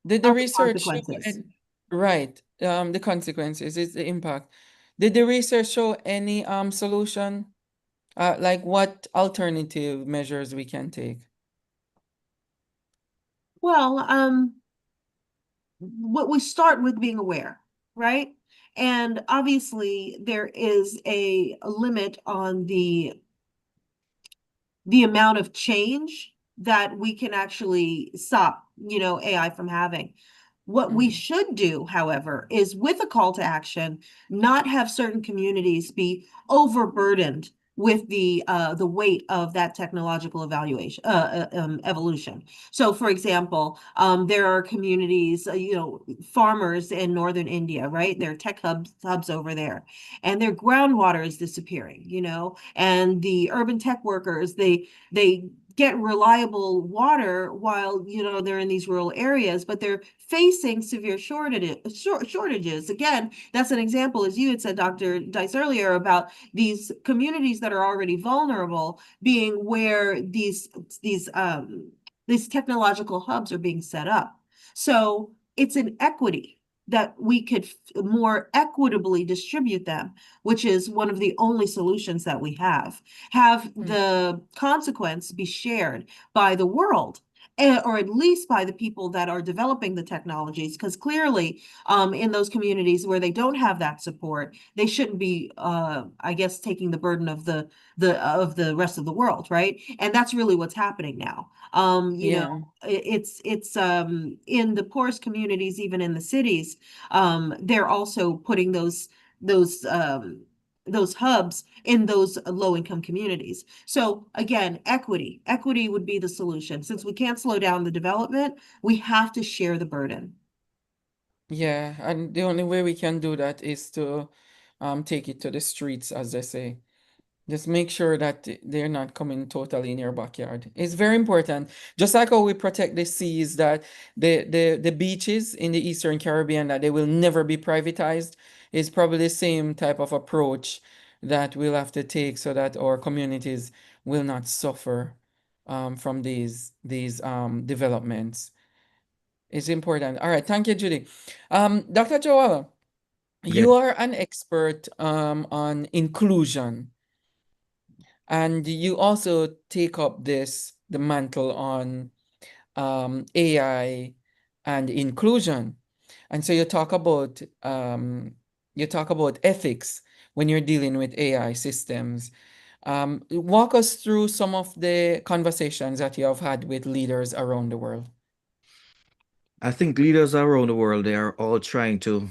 did the of the research show consequences. right, the consequences is the impact. Did the research show any solution? Like what alternative measures we can take? Well, what we start with being aware, right? And obviously there is a limit on the amount of change that we can actually stop, AI from having. What we Mhm. should do, however, is with a call to action, not have certain communities be overburdened with the weight of that technological evolution. So, for example, there are communities, farmers in northern India, right? There are tech hubs over there, and their groundwater is disappearing, and the urban tech workers, they get reliable water while they're in these rural areas, but they're facing severe shortages. Again, that's an example, as you had said, Dr. Dice, earlier, about these communities that are already vulnerable being where these technological hubs are being set up. So it's an equity that we could more equitably distribute them, which is one of the only solutions that we have Mm. the consequence be shared by the world, or at least by the people that are developing the technologies, because clearly, in those communities where they don't have that support, they shouldn't be, I guess, taking the burden of the rest of the world, right? And that's really what's happening now. Yeah. It's in the poorest communities, even in the cities, they're also putting those hubs in those low income communities. So again, equity would be the solution. Since we can't slow down the development, we have to share the burden. Yeah, and the only way we can do that is to take it to the streets, as they say. Just make sure that they're not coming totally in your backyard. It's very important. Just like how we protect the seas, that the beaches in the Eastern Caribbean, that they will never be privatized, is probably the same type of approach that we'll have to take so that our communities will not suffer from these developments. It's important. All right, thank you, Judy. Dr. Joella, Yeah, you are an expert on inclusion. And you also take up the mantle on AI and inclusion. And so you talk about ethics when you're dealing with AI systems. Walk us through some of the conversations that you have had with leaders around the world. I think leaders around the world, they are all trying to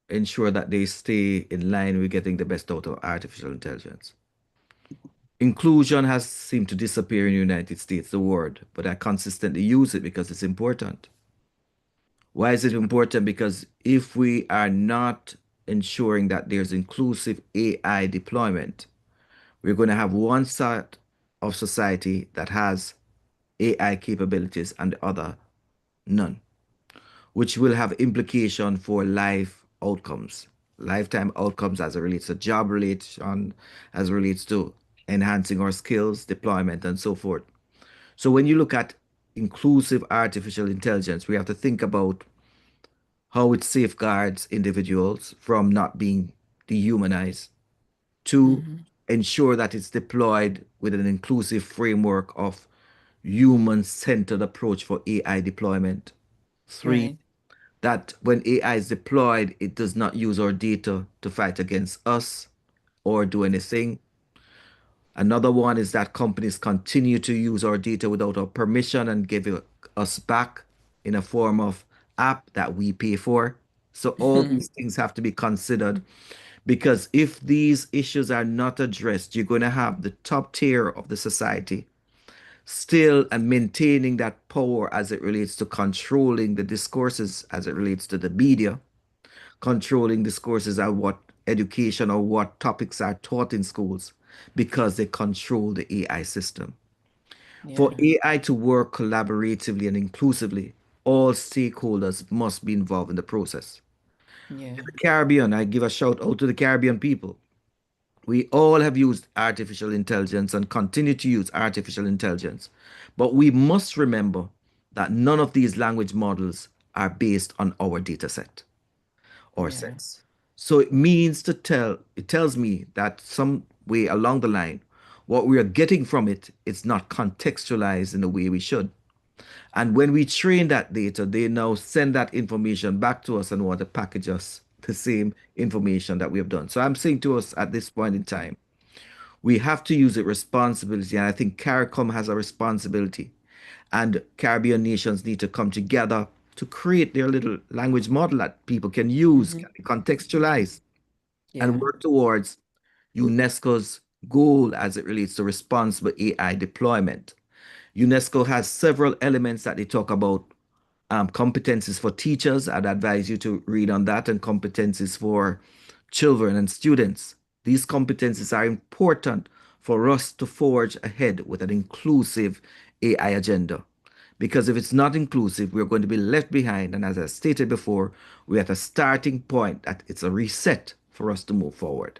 ensure that they stay in line with getting the best out of artificial intelligence. Inclusion has seemed to disappear in the United States, the word, but I consistently use it because it's important. Why is it important? Because if we are not ensuring that there's inclusive AI deployment, we're going to have one side of society that has AI capabilities and the other none, which will have implication for life outcomes, lifetime outcomes as it relates to job relation, as it relates to enhancing our skills, deployment, and so forth. So when you look at inclusive artificial intelligence, we have to think about how it safeguards individuals from not being dehumanized, to Hmm. ensure that it's deployed with an inclusive framework of human-centered approach for AI deployment. Three, Right. that when AI is deployed, it does not use our data to fight against us or do anything. Another one is that companies continue to use our data without our permission and give it us back in a form of app that we pay for. So all these things have to be considered Because if these issues are not addressed, you're going to have the top tier of the society still and maintaining that power as it relates to controlling the discourses, as it relates to the media, controlling discourses and what education or what topics are taught in schools, because they control the AI system. For Yeah. AI to work collaboratively and inclusively, all stakeholders must be involved in the process. In Yeah. the Caribbean, I give a shout out to the Caribbean people. We all have used artificial intelligence and continue to use artificial intelligence. But we must remember that none of these language models are based on our data set or Yeah. sets. So it tells me that some way along the line, what we are getting from it is not contextualized in the way we should. And when we train that data, they now send that information back to us and want to package us the same information that we have done. So I'm saying to us at this point in time, we have to use it responsibility. And I think CARICOM has a responsibility. And Caribbean nations need to come together to create their little language model that people can use, Hmm. can contextualize, and Yeah. work towards UNESCO's goal as it relates to responsible AI deployment. UNESCO has several elements that they talk about, competencies for teachers. I'd advise you to read on that, and competencies for children and students. These competencies are important for us to forge ahead with an inclusive AI agenda. Because if it's not inclusive, we're going to be left behind. And as I stated before, we're at a starting point that it's a reset for us to move forward.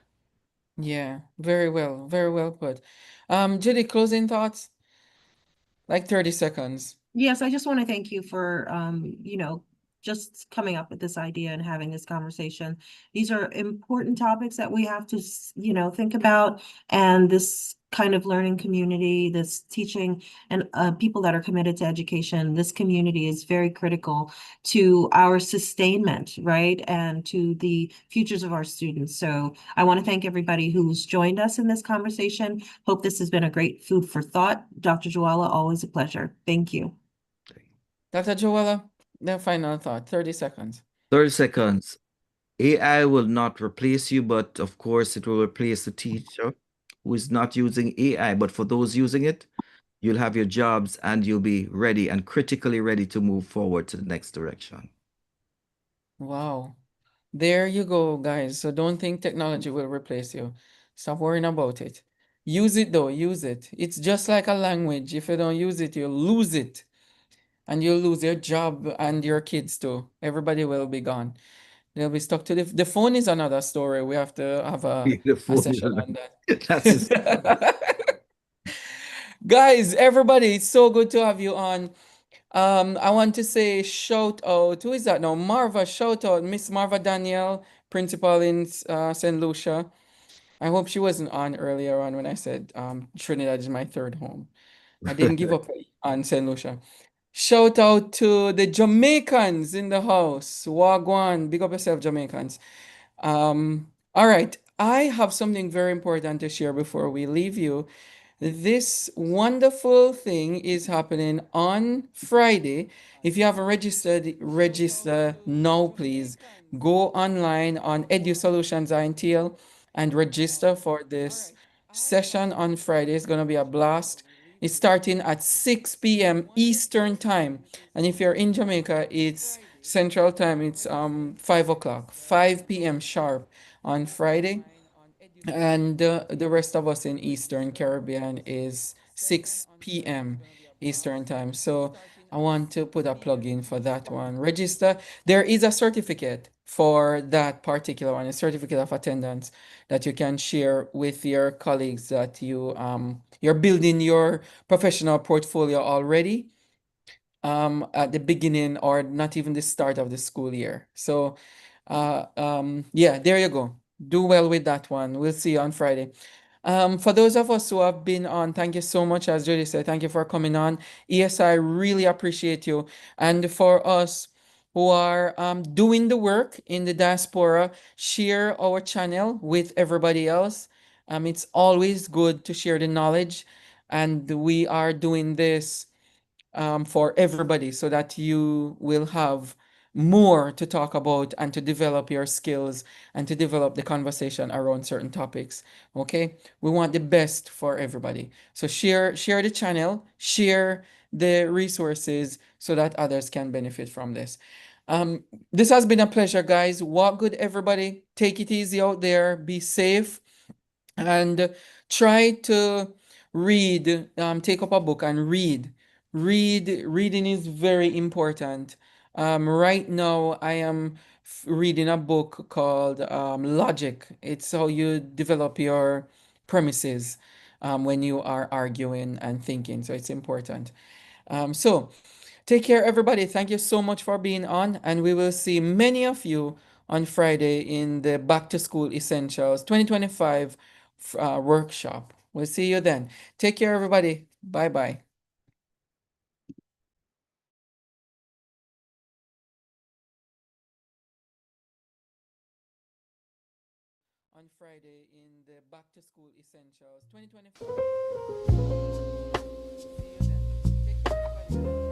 Yeah. Very well. Very well put. Judy, closing thoughts? Like 30 seconds. Yes, I just want to thank you for, just coming up with this idea and having this conversation. These are important topics that we have to, think about. And this kind of learning community, this teaching and people that are committed to education, this community is very critical to our sustainment, right? And to the futures of our students. So I want to thank everybody who's joined us in this conversation. Hope this has been a great food for thought. Dr. Joella, always a pleasure. Thank you. Dr. Joella, the final thought, 30 seconds. 30 seconds. AI will not replace you, but of course, it will replace the teacher who is not using AI. But for those using it, you'll have your jobs and you'll be ready and critically ready to move forward to the next direction. Wow. There you go, guys. So don't think technology will replace you. Stop worrying about it. Use it though, use it. It's just like a language. If you don't use it, you'll lose it. And you'll lose your job and your kids too. Everybody will be gone. They'll be stuck to the phone is another story. We have to have The a phone is session on that's it. that. Guys, everybody, it's so good to have you on. I want to say shout out. Who is that now? Marva, shout out. Miss Marva Danielle, principal in St. Lucia. I hope she wasn't on earlier on when I said Trinidad is my third home. I didn't give up on St. Lucia. Shout out to the Jamaicans in the house. Wagwan, big up yourself, Jamaicans. All right. I have something very important to share before we leave you. This wonderful thing is happening on Friday. If you haven't registered, register now, please. Go online on EduSolutions INTL and register for this session on Friday. It's going to be a blast. It's starting at 6 p.m. Eastern Time. And if you're in Jamaica, it's Central Time. It's 5 o'clock, 5 p.m. sharp on Friday. And the rest of us in Eastern Caribbean is 6 p.m. Eastern Time. So I want to put a plug in for that one. Register. There is a certificate for that particular one, a certificate of attendance that you can share with your colleagues that you're building your professional portfolio already at the beginning or not even the start of the school year. So yeah, there you go. Do well with that one. We'll see you on Friday. For those of us who have been on, thank you so much. As Jody said, thank you for coming on. ESI really appreciate you. And for us who are doing the work in the diaspora, share our channel with everybody else. It's always good to share the knowledge, and we are doing this for everybody so that you will have more to talk about and to develop your skills and to develop the conversation around certain topics. Okay? We want the best for everybody. So share the channel, share the resources so that others can benefit from this. This has been a pleasure, guys. Walk good, everybody. Take it easy out there. Be safe and try to read. Take up a book and reading is very important. Right now I am reading a book called Logic. It's how you develop your premises when you are arguing and thinking, so it's important. So take care, everybody. Thank you so much for being on, and we will see many of you on Friday in the Back to School Essentials 2025 workshop. We'll see you then. Take care, everybody. Bye bye. On Friday in the Back to School Essentials 2025. See you then. Take care, everybody.